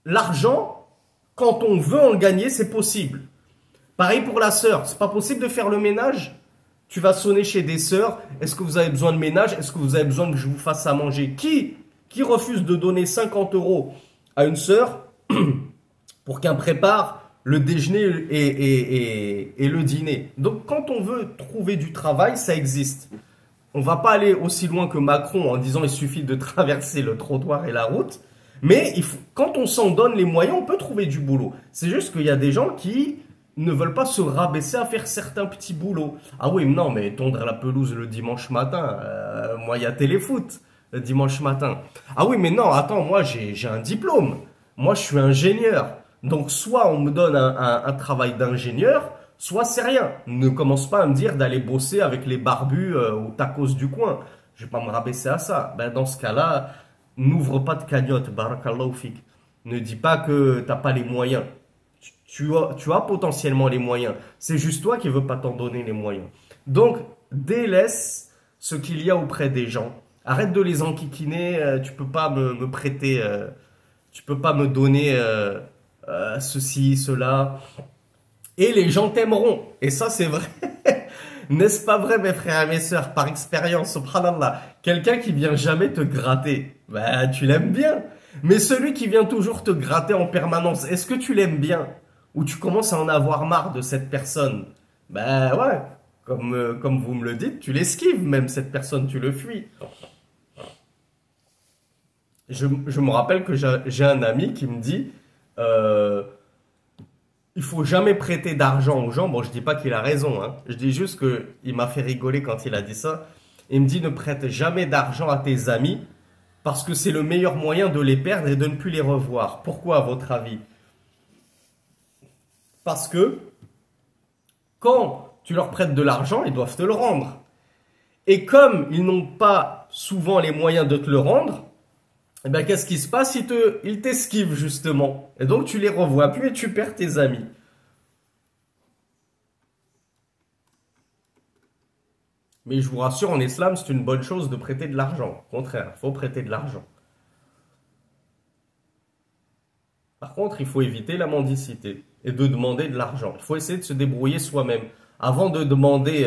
L'argent, quand on veut en gagner, c'est possible. Pareil pour la sœur. C'est pas possible de faire le ménage. Tu vas sonner chez des sœurs. Est-ce que vous avez besoin de ménage? Est-ce que vous avez besoin que je vous fasse à manger? Qui refuse de donner 50 € à une sœur pour qu'elle prépare le déjeuner et le dîner? Donc, quand on veut trouver du travail, ça existe. On va pas aller aussi loin que Macron en disant il suffit de traverser le trottoir et la route. Mais quand on s'en donne les moyens, on peut trouver du boulot. C'est juste qu'il y a des gens qui ne veulent pas se rabaisser à faire certains petits boulots. Ah oui, non, mais tondre la pelouse le dimanche matin, moi, il y a téléfoot le dimanche matin. Ah oui, mais non, attends, moi, j'ai un diplôme. Moi, je suis ingénieur. Donc, soit on me donne un travail d'ingénieur, soit c'est rien. Ne commence pas à me dire d'aller bosser avec les barbus au tacos du coin. Je vais pas me rabaisser à ça. Ben, dans ce cas-là, n'ouvre pas de cagnotte, barakallahu fik. Ne dis pas que t'as pas les moyens. Tu as potentiellement les moyens. C'est juste toi qui veux pas t'en donner les moyens. Donc, délaisse ce qu'il y a auprès des gens. Arrête de les enquiquiner. Tu peux pas me prêter. Tu peux pas me donner ceci, cela. Et les gens t'aimeront. Et ça, c'est vrai. N'est-ce pas vrai, mes frères et mes sœurs, par expérience, subhanallah, quelqu'un qui vient jamais te gratter, bah, tu l'aimes bien. Mais celui qui vient toujours te gratter en permanence, est-ce que tu l'aimes bien? Ou tu commences à en avoir marre de cette personne? Ben ouais, comme vous me le dites, tu l'esquives même, cette personne, tu le fuis. Je me rappelle que j'ai un ami qui me dit... il faut jamais prêter d'argent aux gens. Bon, je dis pas qu'il a raison, hein. Je dis juste qu'il m'a fait rigoler quand il a dit ça. Il me dit ne prête jamais d'argent à tes amis parce que c'est le meilleur moyen de les perdre et de ne plus les revoir. Pourquoi, à votre avis? Parce que quand tu leur prêtes de l'argent, ils doivent te le rendre. Et comme ils n'ont pas souvent les moyens de te le rendre, eh bien, qu'est-ce qui se passe? Ils t'esquivent, justement. Et donc, tu les revois plus et tu perds tes amis. Mais je vous rassure, en islam, c'est une bonne chose de prêter de l'argent. Au contraire, il faut prêter de l'argent. Par contre, il faut éviter la mendicité et de demander de l'argent. Il faut essayer de se débrouiller soi-même. Avant de demander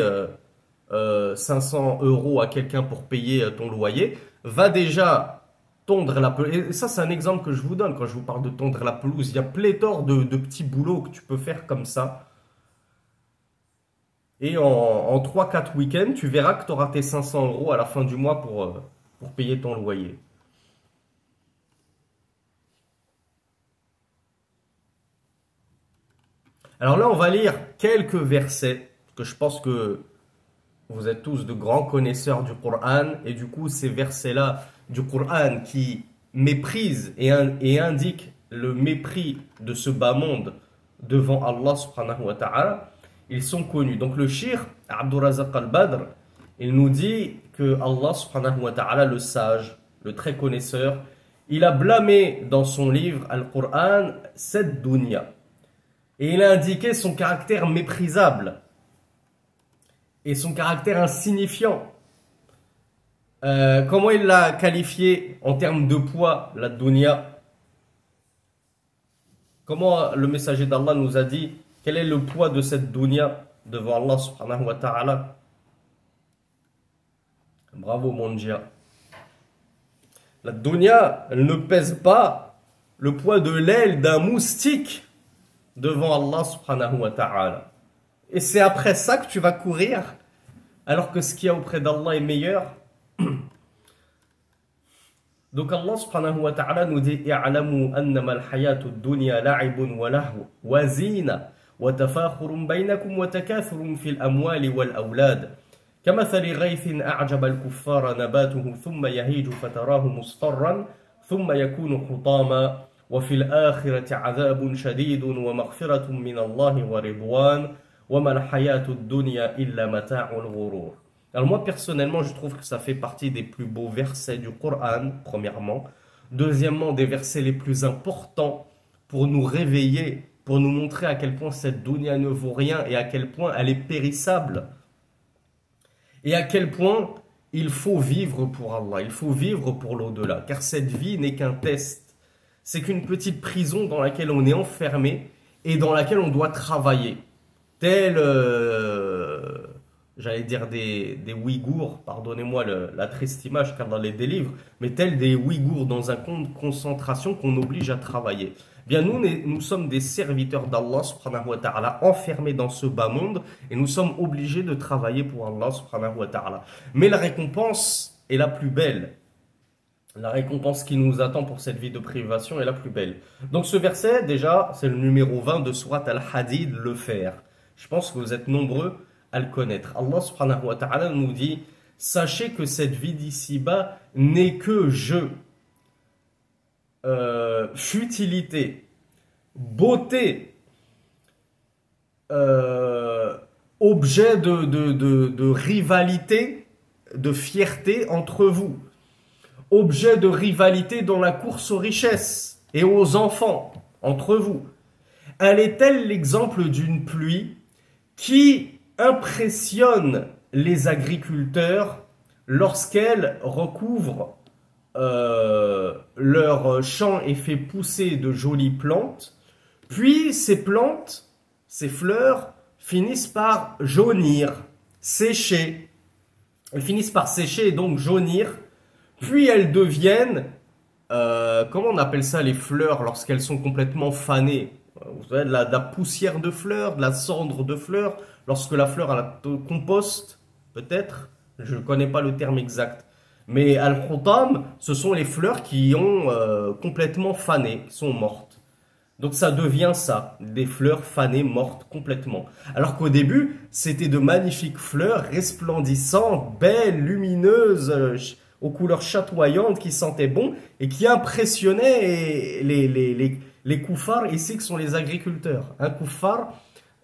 500 € à quelqu'un pour payer ton loyer, va déjà... tondre la pelouse. Et ça, c'est un exemple que je vous donne quand je vous parle de tondre la pelouse. Il y a pléthore de petits boulots que tu peux faire comme ça. Et en 3-4 week-ends, tu verras que tu auras tes 500 euros à la fin du mois pour payer ton loyer. Alors là, on va lire quelques versets, parce que je pense que vous êtes tous de grands connaisseurs du Coran, et du coup, ces versets-là du Coran qui méprisent et indiquent le mépris de ce bas monde devant Allah subhanahu wa ta'ala, ils sont connus. Donc le shir, Abdurrazaq al-Badr, il nous dit que Allah subhanahu wa ta'ala, le sage, le très connaisseur, il a blâmé dans son livre Al-Qur'an cette dunya. Et il a indiqué son caractère méprisable et son caractère insignifiant. Comment il l'a qualifié en termes de poids, la dunya? Comment le messager d'Allah nous a dit quel est le poids de cette dunya devant Allah subhanahu wa ta'ala? Bravo mon Dieu. La dunya, elle ne pèse pas le poids de l'aile d'un moustique devant Allah subhanahu wa ta'ala. Et c'est après ça que tu vas courir, alors que ce qu'il y a auprès d'Allah est meilleur. Donc Allah subhanahu wa ta'ala nous dit i'alamu annama al-hayatu ad-dunya la'ibun wa lahu wa zina wa tafakhurun baynakum wa takathurun fil amwali wal awlad kamathali ghaythin a'jaba al-kuffara nabatuhu thumma yahiju fatarahu musfarran thumma yakunu hutama wa fil akhirati 'adhabun shadidun wa maghfiratun min Allah wa ridwan wa ma al-hayatu ad-dunya illa mata'ul ghurur. Alors moi personnellement je trouve que ça fait partie des plus beaux versets du Coran, premièrement. Deuxièmement, des versets les plus importants pour nous réveiller, pour nous montrer à quel point cette dunya ne vaut rien et à quel point elle est périssable. Et à quel point il faut vivre pour Allah, il faut vivre pour l'au-delà. Car cette vie n'est qu'un test. C'est qu'une petite prison dans laquelle on est enfermé et dans laquelle on doit travailler. Tel... j'allais dire des Ouïghours, pardonnez-moi la triste image qu'Allah les délivre, mais tels des Ouïghours dans un camp de concentration qu'on oblige à travailler. Bien nous sommes des serviteurs d'Allah subhanahu wa ta'ala, enfermés dans ce bas monde, et nous sommes obligés de travailler pour Allah subhanahu wa ta'ala. Mais la récompense est la plus belle. La récompense qui nous attend pour cette vie de privation est la plus belle. Donc ce verset, déjà, c'est le numéro 20 de Surat Al-Hadid, le faire. Je pense que vous êtes nombreux à le connaître. Allah subhanahu wa ta'ala nous dit « Sachez que cette vie d'ici-bas n'est que jeu, futilité, beauté, objet de rivalité, de fierté entre vous, objet de rivalité dans la course aux richesses et aux enfants entre vous. Elle est-elle l'exemple d'une pluie qui impressionne les agriculteurs lorsqu'elle recouvre leur champ et fait pousser de jolies plantes, puis ces plantes, ces fleurs finissent par jaunir, sécher. Elles finissent par sécher et donc jaunir, puis elles deviennent, comment on appelle ça les fleurs lorsqu'elles sont complètement fanées? Vous savez, de la poussière de fleurs, de la cendre de fleurs, lorsque la fleur a la compost, peut-être, je ne connais pas le terme exact. Mais al-Hutam, ce sont les fleurs qui ont complètement fané, qui sont mortes. Donc ça devient ça, des fleurs fanées, mortes complètement. Alors qu'au début, c'était de magnifiques fleurs resplendissantes, belles, lumineuses, aux couleurs chatoyantes, qui sentaient bon et qui impressionnaient les koufars ici, qui sont les agriculteurs. Un koufar,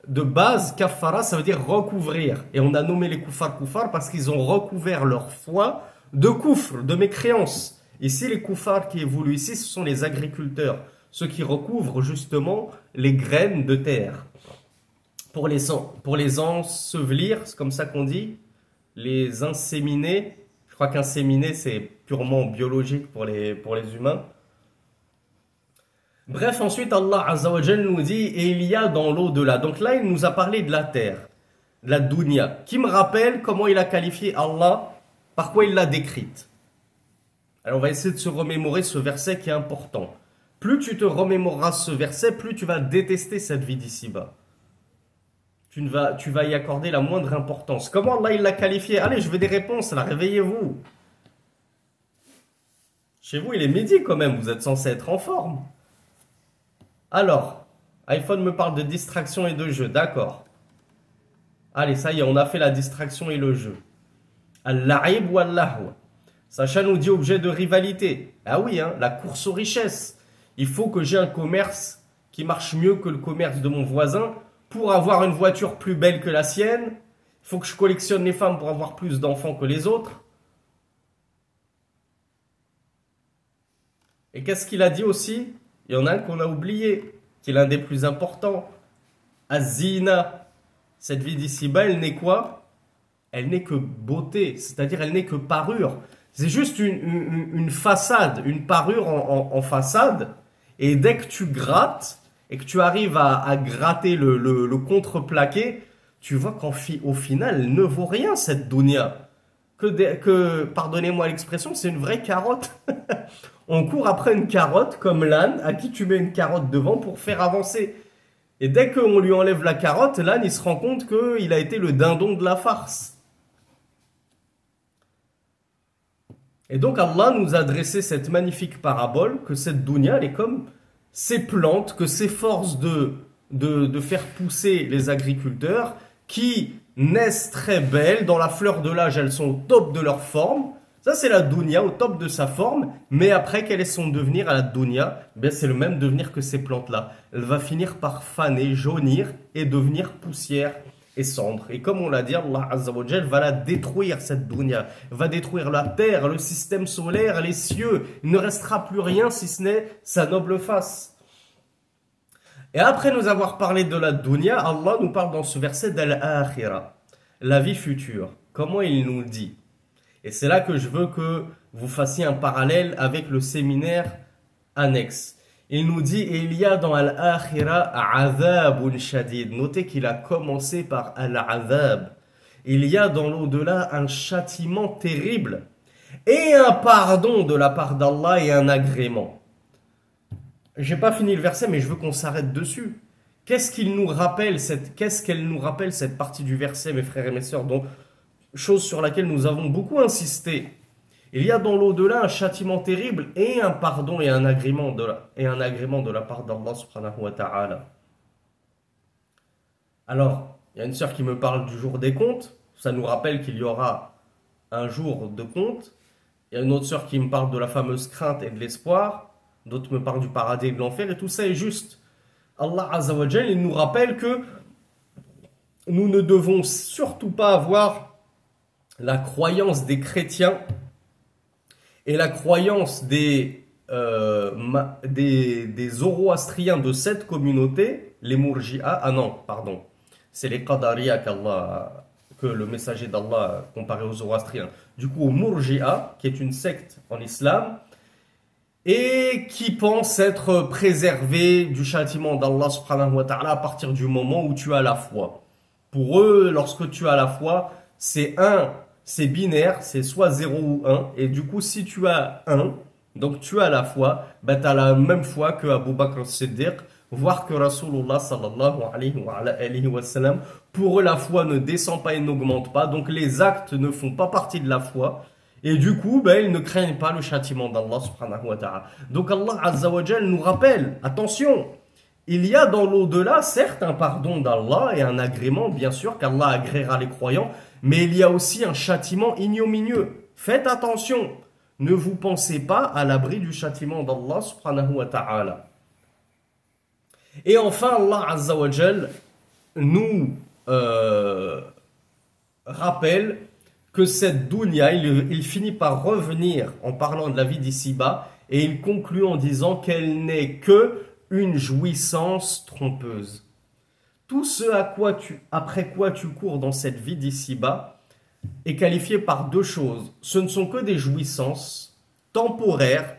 de base, kaffara, ça veut dire recouvrir. Et on a nommé les koufars parce qu'ils ont recouvert leur foi de koufr, de mécréance. Ici, les koufars qui évoluent ici, ce sont les agriculteurs. Ceux qui recouvrent justement les graines de terre. Pour les ensevelir, c'est comme ça qu'on dit, les inséminer. Je crois qu'inséminer, c'est purement biologique pour les humains. Bref, ensuite, Allah Azza wa Jal nous dit, et il y a dans l'au-delà. Donc là, il nous a parlé de la terre, de la dunya, qui me rappelle comment il a qualifié Allah, par quoi il l'a décrite. Alors, on va essayer de se remémorer ce verset qui est important. Plus tu te remémoreras ce verset, plus tu vas détester cette vie d'ici-bas. tu vas y accorder la moindre importance. Comment Allah il l'a qualifié? Allez, je veux des réponses là, réveillez-vous. Chez vous, il est midi quand même, vous êtes censé être en forme. Alors, iPhone me parle de distraction et de jeu, d'accord. Allez, ça y est, on a fait la distraction et le jeu. Al-la'ib ou al-lahwa. Sacha nous dit objet de rivalité. Ah oui, hein, la course aux richesses. Il faut que j'ai un commerce qui marche mieux que le commerce de mon voisin pour avoir une voiture plus belle que la sienne. Il faut que je collectionne les femmes pour avoir plus d'enfants que les autres. Et qu'est-ce qu'il a dit aussi? Il y en a un qu'on a oublié, qui est l'un des plus importants. Az-zina. Cette vie d'ici-bas, elle n'est quoi? Elle n'est que beauté, c'est-à-dire elle n'est que parure. C'est juste une façade, une parure en façade. Et dès que tu grattes et que tu arrives à gratter le contreplaqué, tu vois qu'au final, elle ne vaut rien cette dunya. Pardonnez-moi l'expression, c'est une vraie carotte. On court après une carotte comme l'âne à qui tu mets une carotte devant pour faire avancer. Et dès qu'on lui enlève la carotte, l'âne il se rend compte qu'il a été le dindon de la farce. Et donc Allah nous a dressé cette magnifique parabole que cette dunya elle est comme ces plantes que s'efforcent de faire pousser les agriculteurs qui naissent très belles, dans la fleur de l'âge elles sont au top de leur forme. Ça c'est la dunya au top de sa forme, mais après quel est son devenir à la dunya? Ben, c'est le même devenir que ces plantes-là. Elle va finir par faner, jaunir et devenir poussière et cendre. Et comme on l'a dit, Allah Azza wa Jal va la détruire cette dunya, va détruire la terre, le système solaire, les cieux. Il ne restera plus rien si ce n'est sa noble face. Et après nous avoir parlé de la dunya, Allah nous parle dans ce verset d'al-akhira, la vie future. Comment il nous dit? Et c'est là que je veux que vous fassiez un parallèle avec le séminaire annexe. Il nous dit, et il y a dans Al-Akhira azabun shadid. Notez qu'il a commencé par Al-Azab. Il y a dans l'au-delà un châtiment terrible et un pardon de la part d'Allah et un agrément. J'ai pas fini le verset, mais je veux qu'on s'arrête dessus. Qu'est-ce qu'elle nous rappelle cette partie du verset, mes frères et mes sœurs, chose sur laquelle nous avons beaucoup insisté. Il y a dans l'au-delà un châtiment terrible et un pardon et un agrément de la part d'Allah subhanahu wa ta'ala. Alors, il y a une sœur qui me parle du jour des comptes. Ça nous rappelle qu'il y aura un jour de compte. Il y a une autre sœur qui me parle de la fameuse crainte et de l'espoir. D'autres me parlent du paradis et de l'enfer. Et tout ça est juste. Allah Azza wa Jal, il nous rappelle que nous ne devons surtout pas avoir la croyance des chrétiens et la croyance des zoroastriens de cette communauté, les Murji'a, ah non, pardon, c'est les Qadariya que le messager d'Allah a comparé aux zoroastriens. Du coup, aux Murji'a, qui est une secte en islam, et qui pense être préservé du châtiment d'Allah subhanahu wa ta'ala à partir du moment où tu as la foi. Pour eux, lorsque tu as la foi, c'est binaire, c'est soit 0 ou 1. Et du coup, si tu as 1, donc tu as la foi, ben tu as la même foi que Abu Bakr as-Siddiq, voire que Rasulullah sallallahu alayhi wa sallam. Pour eux, la foi ne descend pas et n'augmente pas. Donc les actes ne font pas partie de la foi. Et du coup, ben, ils ne craignent pas le châtiment d'Allah subhanahu wa ta'ala. Donc Allah Azza wa Jal nous rappelle, attention, il y a dans l'au-delà, certes, un pardon d'Allah et un agrément, bien sûr, qu'Allah agréera les croyants, mais il y a aussi un châtiment ignominieux. Faites attention, ne vous pensez pas à l'abri du châtiment d'Allah subhanahu wa ta'ala. Et enfin, Allah Azza wa Jal nous rappelle que cette dunya, il finit par revenir en parlant de la vie d'ici-bas, et il conclut en disant qu'elle n'est que une jouissance trompeuse. Tout ce après quoi tu cours dans cette vie d'ici-bas est qualifié par deux choses. Ce ne sont que des jouissances temporaires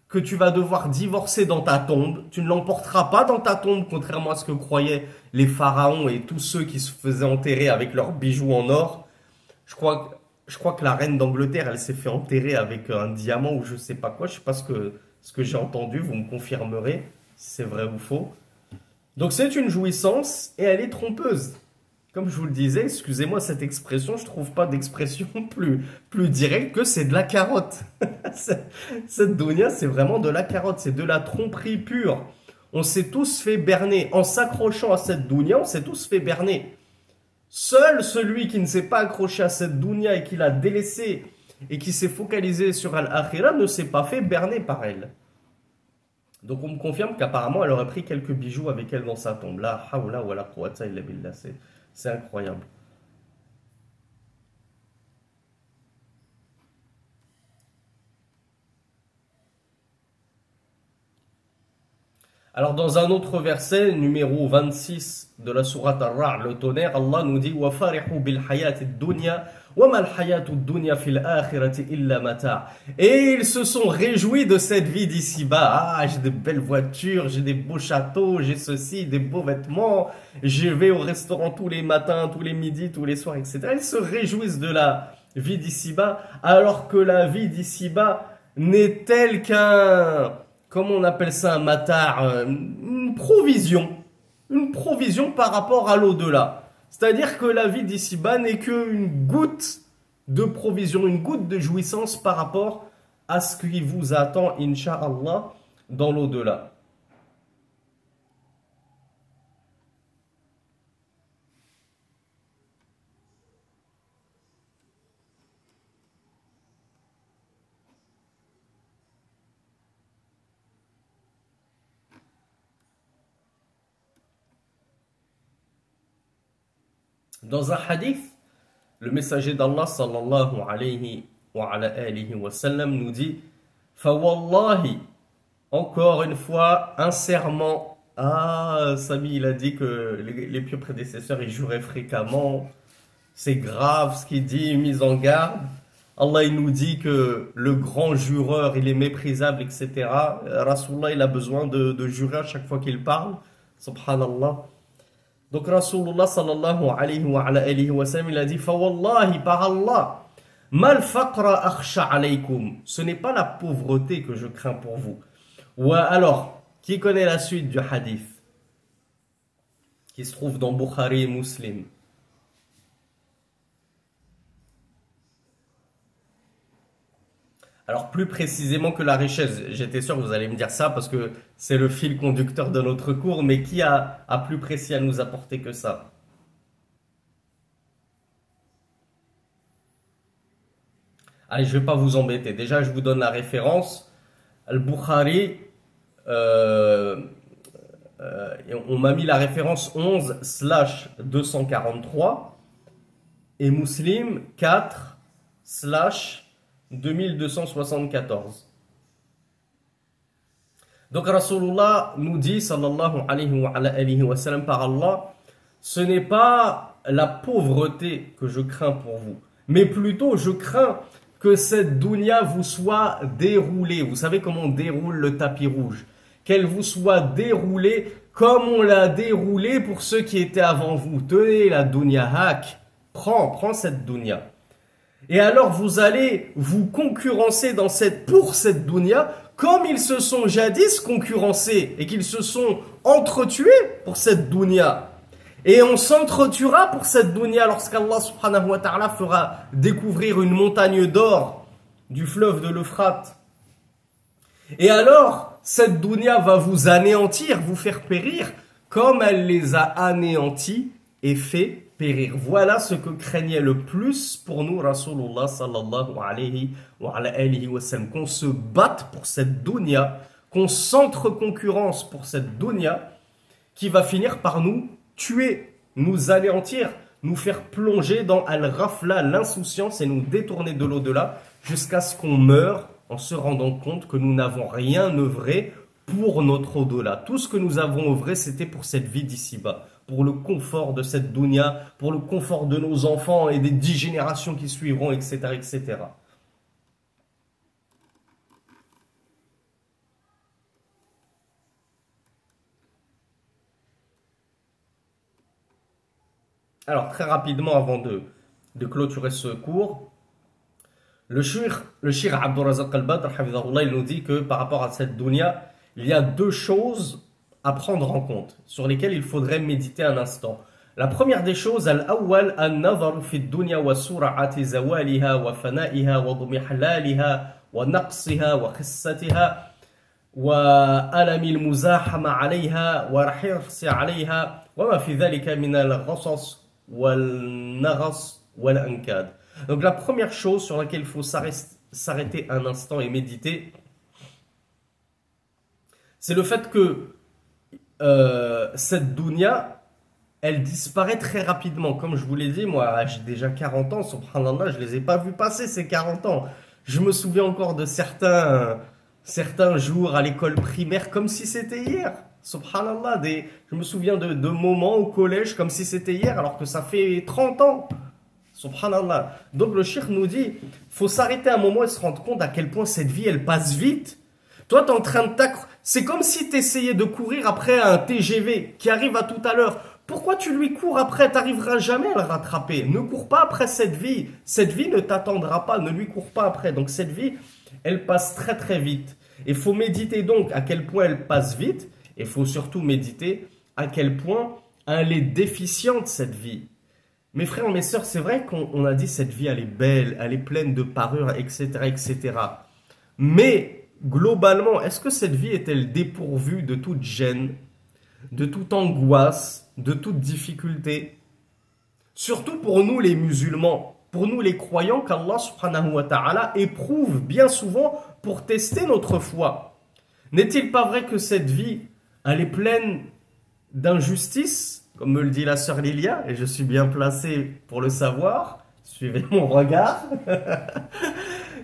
que tu vas devoir divorcer dans ta tombe. Tu ne l'emporteras pas dans ta tombe, contrairement à ce que croyaient les pharaons et tous ceux qui se faisaient enterrer avec leurs bijoux en or. Je crois que la reine d'Angleterre, elle s'est fait enterrer avec un diamant ou je sais pas quoi. Je sais pas ce que j'ai entendu, vous me confirmerez si c'est vrai ou faux. Donc c'est une jouissance et elle est trompeuse. Comme je vous le disais, excusez-moi cette expression, je trouve pas d'expression plus directe que c'est de la carotte. Cette dunya, c'est vraiment de la carotte, c'est de la tromperie pure. On s'est tous fait berner. En s'accrochant à cette dunya, on s'est tous fait berner. Seul celui qui ne s'est pas accroché à cette dunya et qui l'a délaissée et qui s'est focalisé sur Al-Akhirah ne s'est pas fait berner par elle. Donc on me confirme qu'apparemment elle aurait pris quelques bijoux avec elle dans sa tombe. La hawla wa la quwwata illa billah, c'est incroyable. Alors dans un autre verset, numéro 26 de la sourate Ar-Ra'd, le tonnerre, Allah nous dit wa farihu bil hayati dunya wa mal hayatu dunya fil akhirati illa mata'. Et ils se sont réjouis de cette vie d'ici-bas. Ah, j'ai de belles voitures, j'ai des beaux châteaux, j'ai ceci, des beaux vêtements, je vais au restaurant tous les matins, tous les midis, tous les soirs, etc. Ils se réjouissent de la vie d'ici-bas, alors que la vie d'ici-bas n'est telle qu'un, comment on appelle ça, un matar, une provision par rapport à l'au-delà. C'est-à-dire que la vie d'ici-bas n'est qu'une goutte de provision, une goutte de jouissance par rapport à ce qui vous attend, Inch'Allah, dans l'au-delà. Dans un hadith, le messager d'Allah sallallahu alayhi wa sallam nous dit Fawallahi, encore une fois, un serment. Ah, Sami, il a dit que les pieux prédécesseurs, ils juraient fréquemment. C'est grave ce qu'il dit, mise en garde. Allah, il nous dit que le grand jureur, il est méprisable, etc. Rasulullah, il a besoin de jurer à chaque fois qu'il parle. Subhanallah. Donc Rasulullah sallallahu alayhi wa sallam, il a dit Fawallahi, par Allah, mal faqra akhsha alaykum. Ce n'est pas la pauvreté que je crains pour vous. Ou alors, qui connaît la suite du hadith qui se trouve dans Bukhari et Muslim? Alors plus précisément que la richesse, j'étais sûr que vous allez me dire ça parce que c'est le fil conducteur de notre cours, mais qui a plus précis à nous apporter que ça? Allez, je ne vais pas vous embêter. Déjà, je vous donne la référence. Al-Bukhari, on m'a mis la référence 11/243 et Muslim 4/2274. Donc Rasulullah nous dit, sallallahu alayhi wa sallam, par Allah, ce n'est pas la pauvreté que je crains pour vous, mais plutôt je crains que cette dunya vous soit déroulée. Vous savez comment on déroule le tapis rouge? Qu'elle vous soit déroulée comme on l'a déroulée pour ceux qui étaient avant vous. Tenez la dunya, hak, prends cette dunya. Et alors vous allez vous concurrencer pour cette dunya comme ils se sont jadis concurrencés et qu'ils se sont entretués pour cette dunya. Et on s'entretuera pour cette dunya lorsqu'Allah subhanahu wa ta'ala fera découvrir une montagne d'or du fleuve de l'Euphrate. Et alors, cette dunya va vous anéantir, vous faire périr comme elle les a anéantis et fait périr. Voilà ce que craignait le plus pour nous Rasulullah sallallahu alayhi wa sallam, qu'on se batte pour cette dunya, qu'on s'entre-concurrence pour cette dunya qui va finir par nous tuer, nous anéantir, nous faire plonger dans al-rafla, l'insouciance, et nous détourner de l'au-delà jusqu'à ce qu'on meure en se rendant compte que nous n'avons rien œuvré pour notre au-delà. Tout ce que nous avons œuvré, c'était pour cette vie d'ici-bas, pour le confort de cette dunya, pour le confort de nos enfants et des 10 générations qui suivront, etc., etc. Alors, très rapidement, avant de clôturer ce cours, le shir Abdul Razak al-Badr, il nous dit que par rapport à cette dunya, il y a deux choses à prendre en compte, sur lesquelles il faudrait méditer un instant. La première des choses, al-awwal an-nazar fi ad-dunya wa sur'ati zawaliha wa fana'iha wa dhmihlaliha wa naqsiha wa khissatiha wa alami al-muzahama 'alayha wa hirsi 'alayha wa ma fi dhalika min al-ghasas wal-naghas wal-ankad. Donc la première chose sur laquelle il faut s'arrêter un instant et méditer, c'est le fait que cette dunya, elle disparaît très rapidement. Comme je vous l'ai dit, moi j'ai déjà 40 ans, subhanallah, je ne les ai pas vus passer ces 40 ans. Je me souviens encore de certains jours à l'école primaire comme si c'était hier. Subhanallah, je me souviens de moments au collège comme si c'était hier alors que ça fait 30 ans. Subhanallah. Donc le cheikh nous dit, faut s'arrêter un moment et se rendre compte à quel point cette vie elle passe vite. Toi tu es en train de c'est comme si tu essayais de courir après un TGV qui arrive à tout à l'heure. Pourquoi tu lui cours après? Tu n'arriveras jamais à le rattraper. Ne cours pas après cette vie. Cette vie ne t'attendra pas. Ne lui cours pas après. Donc cette vie, elle passe très très vite. Il faut méditer donc à quel point elle passe vite. Et il faut surtout méditer à quel point elle est déficiente cette vie. Mes frères, mes sœurs, c'est vrai qu'on a dit cette vie, elle est belle, elle est pleine de parures, etc., etc. Mais globalement, est-ce que cette vie est-elle dépourvue de toute gêne, de toute angoisse, de toute difficulté? Surtout pour nous les musulmans, pour nous les croyants qu'Allah subhanahu wa ta'ala éprouve bien souvent pour tester notre foi. N'est-il pas vrai que cette vie, elle est pleine d'injustice, comme me le dit la sœur Lilia, et je suis bien placé pour le savoir, suivez mon regard.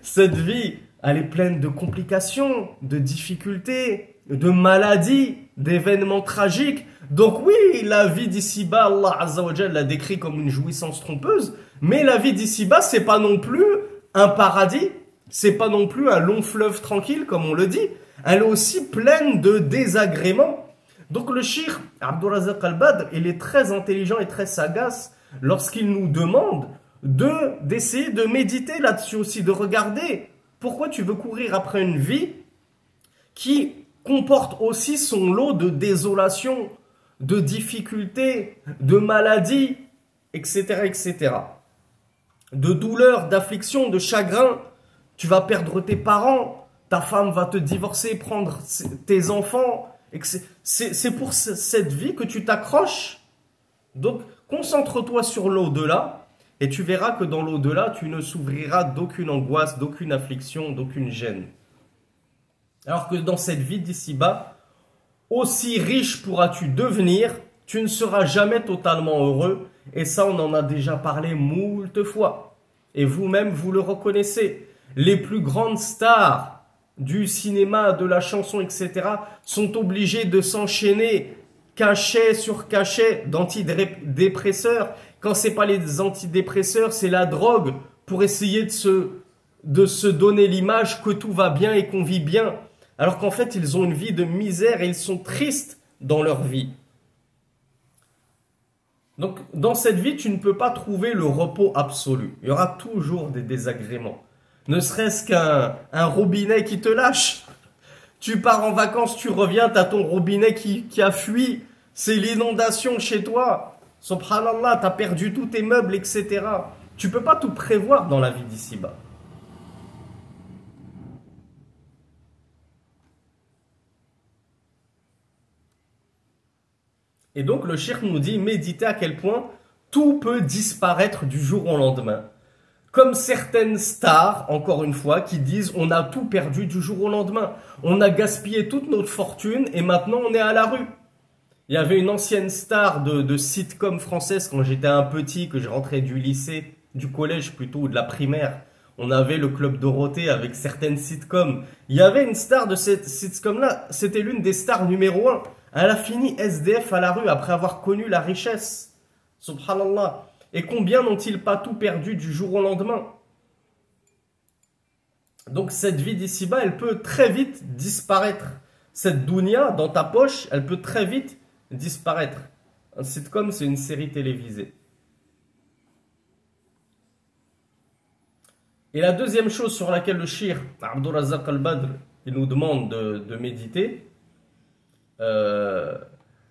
Cette vie, elle est pleine de complications, de difficultés, de maladies, d'événements tragiques. Donc oui, la vie d'ici-bas, Allah Azza wa Jalla l'a décrit comme une jouissance trompeuse, mais la vie d'ici-bas, c'est pas non plus un paradis, c'est pas non plus un long fleuve tranquille, comme on le dit. Elle est aussi pleine de désagréments. Donc le cheikh Abdurrazzaq Al-Badr, il est très intelligent et très sagace lorsqu'il nous demande d'essayer de méditer là-dessus aussi, de regarder pourquoi tu veux courir après une vie qui comporte aussi son lot de désolation, de difficultés, de maladies, etc., etc. De douleurs, d'afflictions, de chagrin. Tu vas perdre tes parents, ta femme va te divorcer, prendre tes enfants. C'est pour cette vie que tu t'accroches. Donc, concentre-toi sur l'au-delà et tu verras que dans l'au-delà, tu ne souffriras d'aucune angoisse, d'aucune affliction, d'aucune gêne. Alors que dans cette vie d'ici-bas, aussi riche pourras-tu devenir, tu ne seras jamais totalement heureux. Et ça, on en a déjà parlé moult fois. Et vous-même, vous le reconnaissez. Les plus grandes stars du cinéma, de la chanson, etc., sont obligés de s'enchaîner cachet sur cachet d'antidépresseurs. Quand c'est pas les antidépresseurs, c'est la drogue pour essayer de se donner l'image que tout va bien et qu'on vit bien. Alors qu'en fait, ils ont une vie de misère et ils sont tristes dans leur vie. Donc, dans cette vie, tu ne peux pas trouver le repos absolu. Il y aura toujours des désagréments. Ne serait-ce qu'un robinet qui te lâche. Tu pars en vacances, tu reviens, tu as ton robinet qui a fui. C'est l'inondation chez toi. Subhanallah, tu as perdu tous tes meubles, etc. Tu ne peux pas tout prévoir dans la vie d'ici-bas. Et donc le cheikh nous dit, méditez à quel point tout peut disparaître du jour au lendemain. Comme certaines stars, encore une fois, qui disent on a tout perdu du jour au lendemain. On a gaspillé toute notre fortune et maintenant on est à la rue. Il y avait une ancienne star de sitcom française quand j'étais un petit, que je rentrais du lycée, du collège plutôt, ou de la primaire. On avait le Club Dorothée avec certaines sitcoms. Il y avait une star de cette sitcom-là, c'était l'une des stars numéro 1. Elle a fini SDF à la rue après avoir connu la richesse. Subhanallah. Et combien n'ont-ils pas tout perdu du jour au lendemain? Donc cette vie d'ici-bas, elle peut très vite disparaître. Cette dunya dans ta poche, elle peut très vite disparaître. Un sitcom, c'est une série télévisée. Et la deuxième chose sur laquelle le cheikh Abdurrazzaq Al-Badr il nous demande de méditer, euh,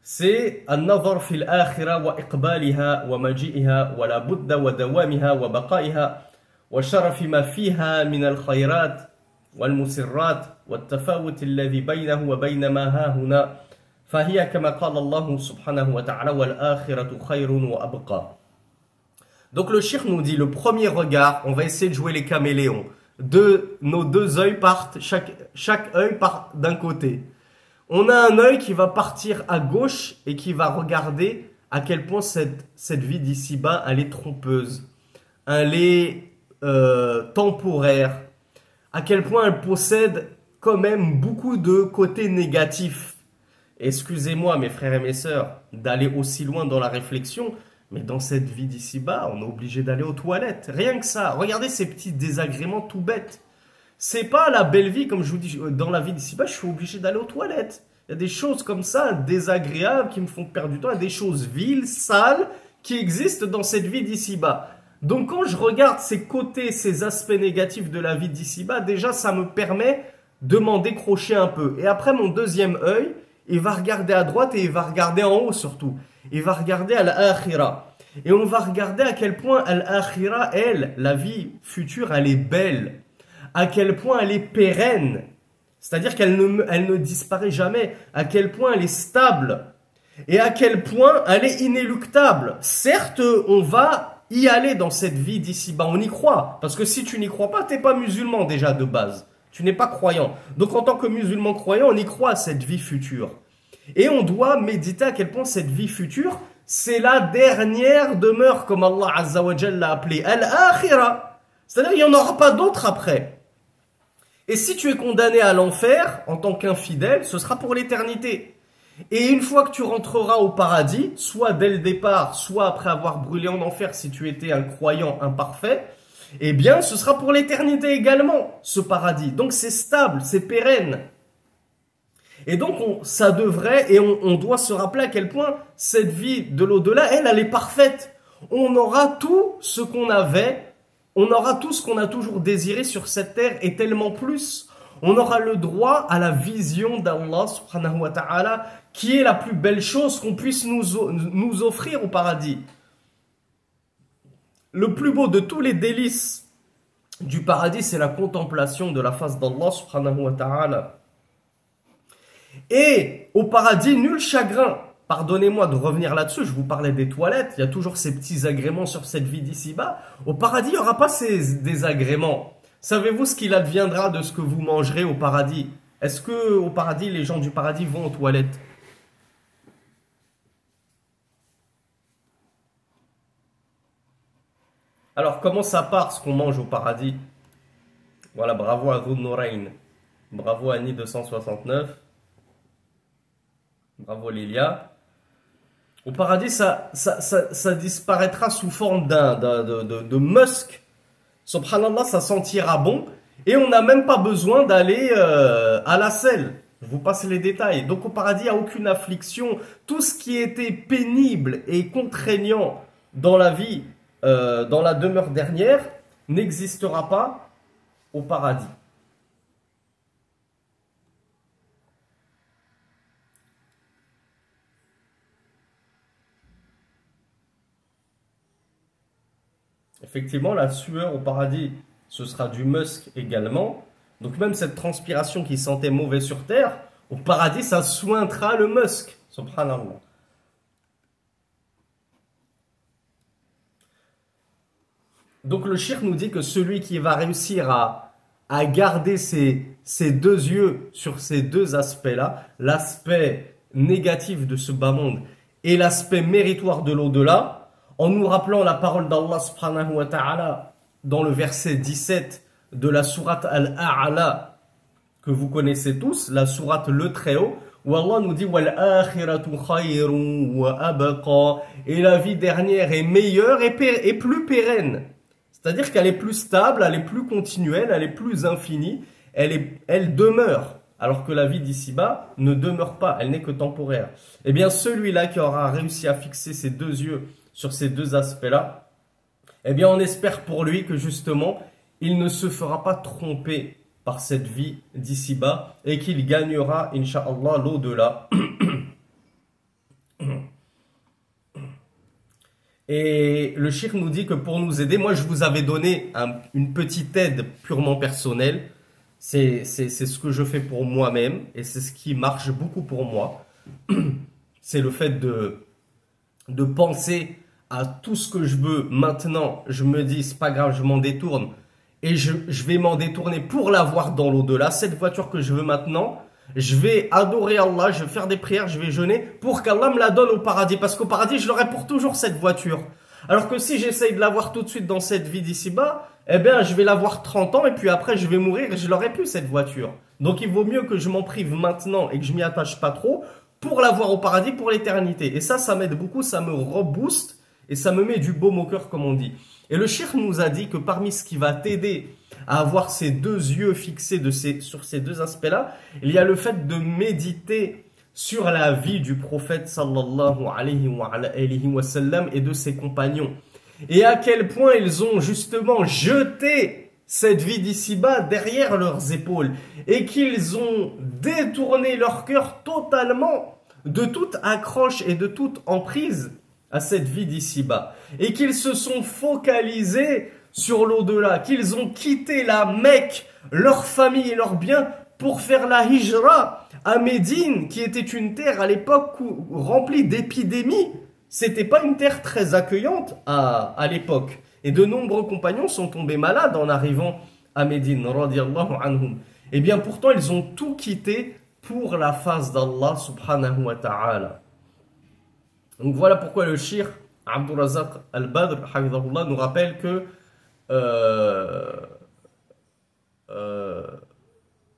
c'est النظر في الآخرة وإقبالها ومجيئها ولا بد ودوامها وبقائها وشرف ما فيها من الخيرات والمسرات والتفاوت الذي بينه وبين ما ها هنا فهي كما قال الله سبحانه وتعالى والآخرة خير وأبقى. Donc le cheikh nous dit, le premier regard, on va essayer de jouer les caméléons. Nos deux œils partent, chaque œil part d'un côté. On a un œil qui va partir à gauche et qui va regarder à quel point cette vie d'ici-bas, elle est trompeuse, elle est temporaire, à quel point elle possède quand même beaucoup de côtés négatifs. Excusez-moi mes frères et mes sœurs d'aller aussi loin dans la réflexion, mais dans cette vie d'ici-bas, on est obligé d'aller aux toilettes. Rien que ça. Regardez ces petits désagréments tout bêtes. C'est pas la belle vie, comme je vous dis, dans la vie d'ici-bas, je suis obligé d'aller aux toilettes. Il y a des choses comme ça, désagréables, qui me font perdre du temps. Il y a des choses viles, sales, qui existent dans cette vie d'ici-bas. Donc quand je regarde ces côtés, ces aspects négatifs de la vie d'ici-bas, déjà ça me permet de m'en décrocher un peu. Et après mon deuxième œil, il va regarder à droite et il va regarder en haut surtout. Il va regarder à l'akhira. Et on va regarder à quel point l'akhira, elle, la vie future, elle est belle. À quel point elle est pérenne. C'est-à-dire qu'elle ne disparaît jamais. À quel point elle est stable. Et à quel point elle est inéluctable. Certes, on va y aller dans cette vie d'ici-bas. On y croit. Parce que si tu n'y crois pas, tu n'es pas musulman déjà de base. Tu n'es pas croyant. Donc en tant que musulman croyant, on y croit à cette vie future. Et on doit méditer à quel point cette vie future, c'est la dernière demeure, comme Allah Azza wa Jalla l'a appelé, al-akhira. C'est-à-dire qu'il n'y en aura pas d'autre après. Et si tu es condamné à l'enfer, en tant qu'infidèle, ce sera pour l'éternité. Et une fois que tu rentreras au paradis, soit dès le départ, soit après avoir brûlé en enfer si tu étais un croyant imparfait, eh bien ce sera pour l'éternité également, ce paradis. Donc c'est stable, c'est pérenne. Et donc, ça devrait, et on doit se rappeler à quel point cette vie de l'au-delà, elle est parfaite. On aura tout ce qu'on avait, on aura tout ce qu'on a toujours désiré sur cette terre et tellement plus. On aura le droit à la vision d'Allah subhanahu wa ta'ala, qui est la plus belle chose qu'on puisse nous offrir au paradis. Le plus beau de tous les délices du paradis, c'est la contemplation de la face d'Allah subhanahu wa ta'ala. Et au paradis, nul chagrin. Pardonnez-moi de revenir là-dessus, je vous parlais des toilettes, il y a toujours ces petits agréments sur cette vie d'ici-bas. Au paradis, il n'y aura pas ces désagréments. Savez-vous ce qu'il adviendra de ce que vous mangerez au paradis? Est-ce que au paradis, les gens du paradis vont aux toilettes? Alors, comment ça part ce qu'on mange au paradis? Voilà, bravo à Dhul Nourayn. Bravo à Annie 269. Bravo Lilia. Au paradis, ça disparaîtra sous forme de musk. Subhanallah, ça sentira bon. Et on n'a même pas besoin d'aller à la selle. Je vous passe les détails. Donc au paradis, il n'y a aucune affliction. Tout ce qui était pénible et contraignant dans la vie, dans la demeure dernière, n'existera pas au paradis. Effectivement, la sueur au paradis, ce sera du musk également. Donc même cette transpiration qui sentait mauvais sur terre, au paradis, ça sointera le musk. Subhanallah. Donc le shirk nous dit que celui qui va réussir à garder ses deux yeux sur ces deux aspects-là, l'aspect négatif de ce bas monde et l'aspect méritoire de l'au-delà, en nous rappelant la parole d'Allah subhanahu wa ta'ala dans le verset 17 de la sourate Al-A'la que vous connaissez tous, la sourate Le Très-Haut, où Allah nous dit وَالْآخِرَةُ خَيْرٌ وَأَبْقَى, et la vie dernière est meilleure et plus pérenne. C'est-à-dire qu'elle est plus stable, elle est plus continuelle, elle est plus infinie, elle demeure. Alors que la vie d'ici-bas ne demeure pas, elle n'est que temporaire. Eh bien celui-là qui aura réussi à fixer ses deux yeux sur ces deux aspects-là, eh bien on espère pour lui que justement, il ne se fera pas tromper par cette vie d'ici-bas et qu'il gagnera, incha'Allah, l'au-delà. Et le cheikh nous dit que pour nous aider, moi je vous avais donné une petite aide purement personnelle. C'est ce que je fais pour moi-même et c'est ce qui marche beaucoup pour moi. C'est le fait de penser à tout ce que je veux maintenant. Je me dis, c'est pas grave, je m'en détourne. Et je vais m'en détourner pour l'avoir dans l'au-delà. Cette voiture que je veux maintenant, je vais adorer Allah, je vais faire des prières, je vais jeûner pour qu'Allah me la donne au paradis. Parce qu'au paradis, je l'aurai pour toujours cette voiture. Alors que si j'essaye de l'avoir tout de suite dans cette vie d'ici-bas, eh bien, je vais l'avoir 30 ans et puis après, je vais mourir et je l'aurai plus cette voiture. Donc, il vaut mieux que je m'en prive maintenant et que je m'y attache pas trop pour l'avoir au paradis pour l'éternité. Et ça m'aide beaucoup, ça me rebooste et ça me met du baume au cœur, comme on dit. Et le cheikh nous a dit que parmi ce qui va t'aider à avoir ces deux yeux fixés sur ces deux aspects-là, il y a le fait de méditer sur la vie du prophète sallallahu alayhi wa sallam et de ses compagnons. Et à quel point ils ont justement jeté cette vie d'ici-bas derrière leurs épaules et qu'ils ont détourné leur cœur totalement de toute accroche et de toute emprise à cette vie d'ici-bas et qu'ils se sont focalisés sur l'au-delà, qu'ils ont quitté la Mecque, leur famille et leurs biens pour faire la hijra à Médine, qui était une terre à l'époque remplie d'épidémies. C'était pas une terre très accueillante à l'époque. Et de nombreux compagnons sont tombés malades en arrivant à Médine, radiyallahu anhum. Et bien pourtant, ils ont tout quitté pour la face d'Allah subhanahu wa ta'ala. Donc voilà pourquoi le cheikh Abdul Razak al-Badr hafidhahullah, nous rappelle que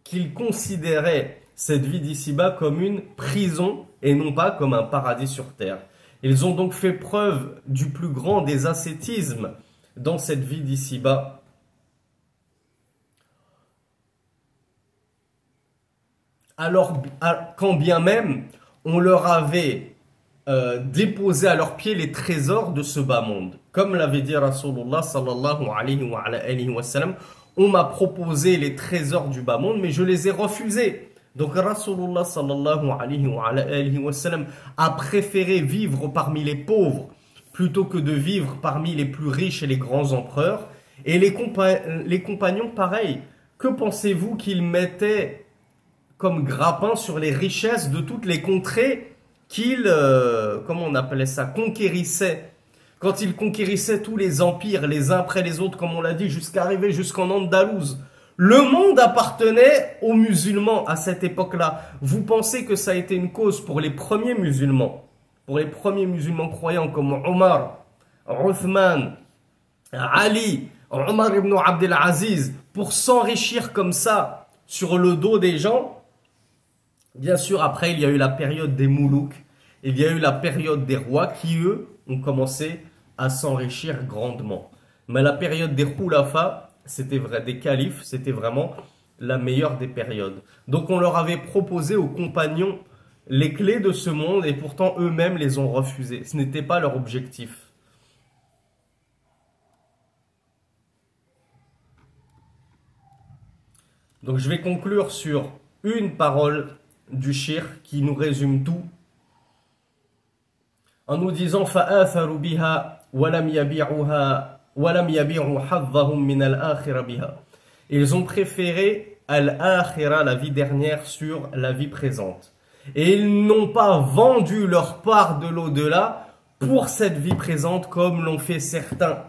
qu'il considérait cette vie d'ici-bas comme une prison et non pas comme un paradis sur terre. Ils ont donc fait preuve du plus grand des ascétismes dans cette vie d'ici-bas. Alors, quand bien même on leur avait déposé à leurs pieds les trésors de ce bas monde. Comme l'avait dit Rasulullah sallallahu alayhi wa sallam, on m'a proposé les trésors du bas monde, mais je les ai refusés. Donc Rasulullah sallallahu alayhi wa sallam a préféré vivre parmi les pauvres plutôt que de vivre parmi les plus riches et les grands empereurs. Et les compagnons, pareil. Que pensez-vous qu'ils mettaient comme grappin sur les richesses de toutes les contrées qu'ils, comment on appelait ça, conquérissaient? Quand ils conquérissaient tous les empires, les uns après les autres, comme on l'a dit, jusqu'à arriver jusqu'en Andalouse. Le monde appartenait aux musulmans à cette époque-là. Vous pensez que ça a été une cause pour les premiers musulmans croyants comme Omar, Uthman, Ali, Omar ibn Abdel Aziz, pour s'enrichir comme ça sur le dos des gens? Bien sûr, après, il y a eu la période des moulouks, il y a eu la période des rois qui, eux, ont commencé à s'enrichir grandement. Mais la période des khulafa, c'était vrai, des califes, c'était vraiment la meilleure des périodes. Donc on leur avait proposé aux compagnons les clés de ce monde et pourtant eux-mêmes les ont refusées. Ce n'était pas leur objectif. Donc je vais conclure sur une parole du shir qui nous résume tout en nous disant فآثروا بها ولم يبيعوها ولم يبيعوا حظهم من الآخرة بها. Ils ont préféré al-akhira, la vie dernière, sur la vie présente. Et ils n'ont pas vendu leur part de l'au-delà pour cette vie présente comme l'ont fait certains.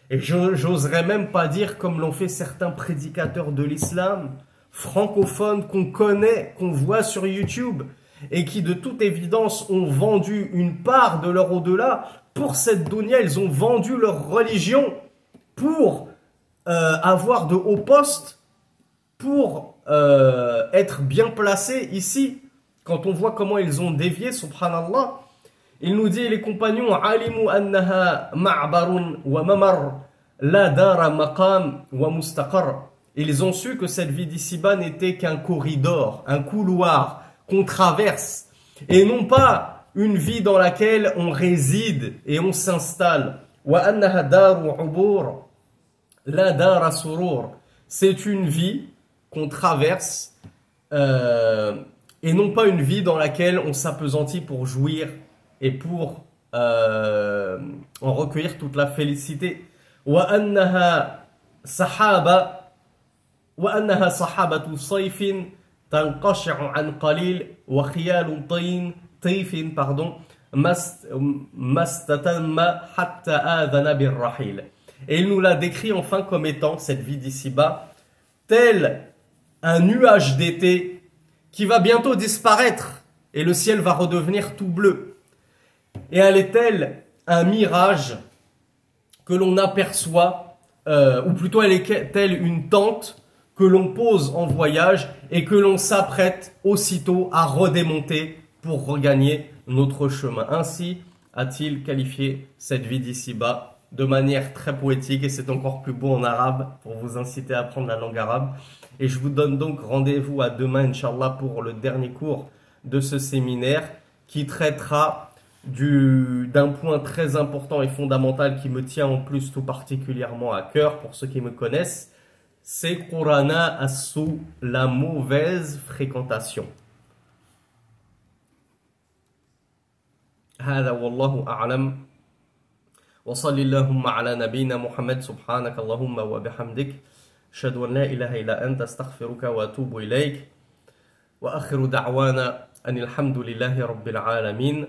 Et j'oserais même pas dire comme l'ont fait certains prédicateurs de l'islam, francophones qu'on connaît, qu'on voit sur YouTube, et qui de toute évidence ont vendu une part de leur au-delà pour cette dunya. Ils ont vendu leur religion pour avoir de hauts postes, pour être bien placés ici. Quand on voit comment ils ont dévié, subhanallah, il nous dit, les compagnons, alimu annaha ma'barun wa mamar la dara maqam wa mustaqar. Ils ont su que cette vie d'ici-bas n'était qu'un corridor, un couloir qu'on traverse, et non pas une vie dans laquelle on réside et on s'installe. Wa annaha daru ubur la dara surur. C'est une vie qu'on traverse et non pas une vie dans laquelle on s'appesantit pour jouir et pour en recueillir toute la félicité. وأنها سحابة وأنها صحابة صيف تنقشع عن قليل وخيال طيف ما استتم حتى آذن بالرحيل. Et il nous l'a décrit enfin comme étant, cette vie d'ici-bas, tel un nuage d'été qui va bientôt disparaître et le ciel va redevenir tout bleu. Et elle est telle un mirage que l'on aperçoit, ou plutôt elle est telle une tente que l'on pose en voyage et que l'on s'apprête aussitôt à redémonter pour regagner notre chemin. Ainsi a-t-il qualifié cette vie d'ici-bas de manière très poétique, et c'est encore plus beau en arabe pour vous inciter à apprendre la langue arabe. Et je vous donne donc rendez-vous à demain, Inch'Allah, pour le dernier cours de ce séminaire qui traitera d'un point très important et fondamental qui me tient en plus tout particulièrement à cœur pour ceux qui me connaissent, c'est Qurana as-Su, la mauvaise fréquentation. هذا والله أعلم وصل اللهم على نبينا محمد سبحانك اللهم وبحمدك أشهد أن لا إله إلا أنت أستغفرك وأتوب إليك وآخر دعوانا أن الحمد لله رب العالمين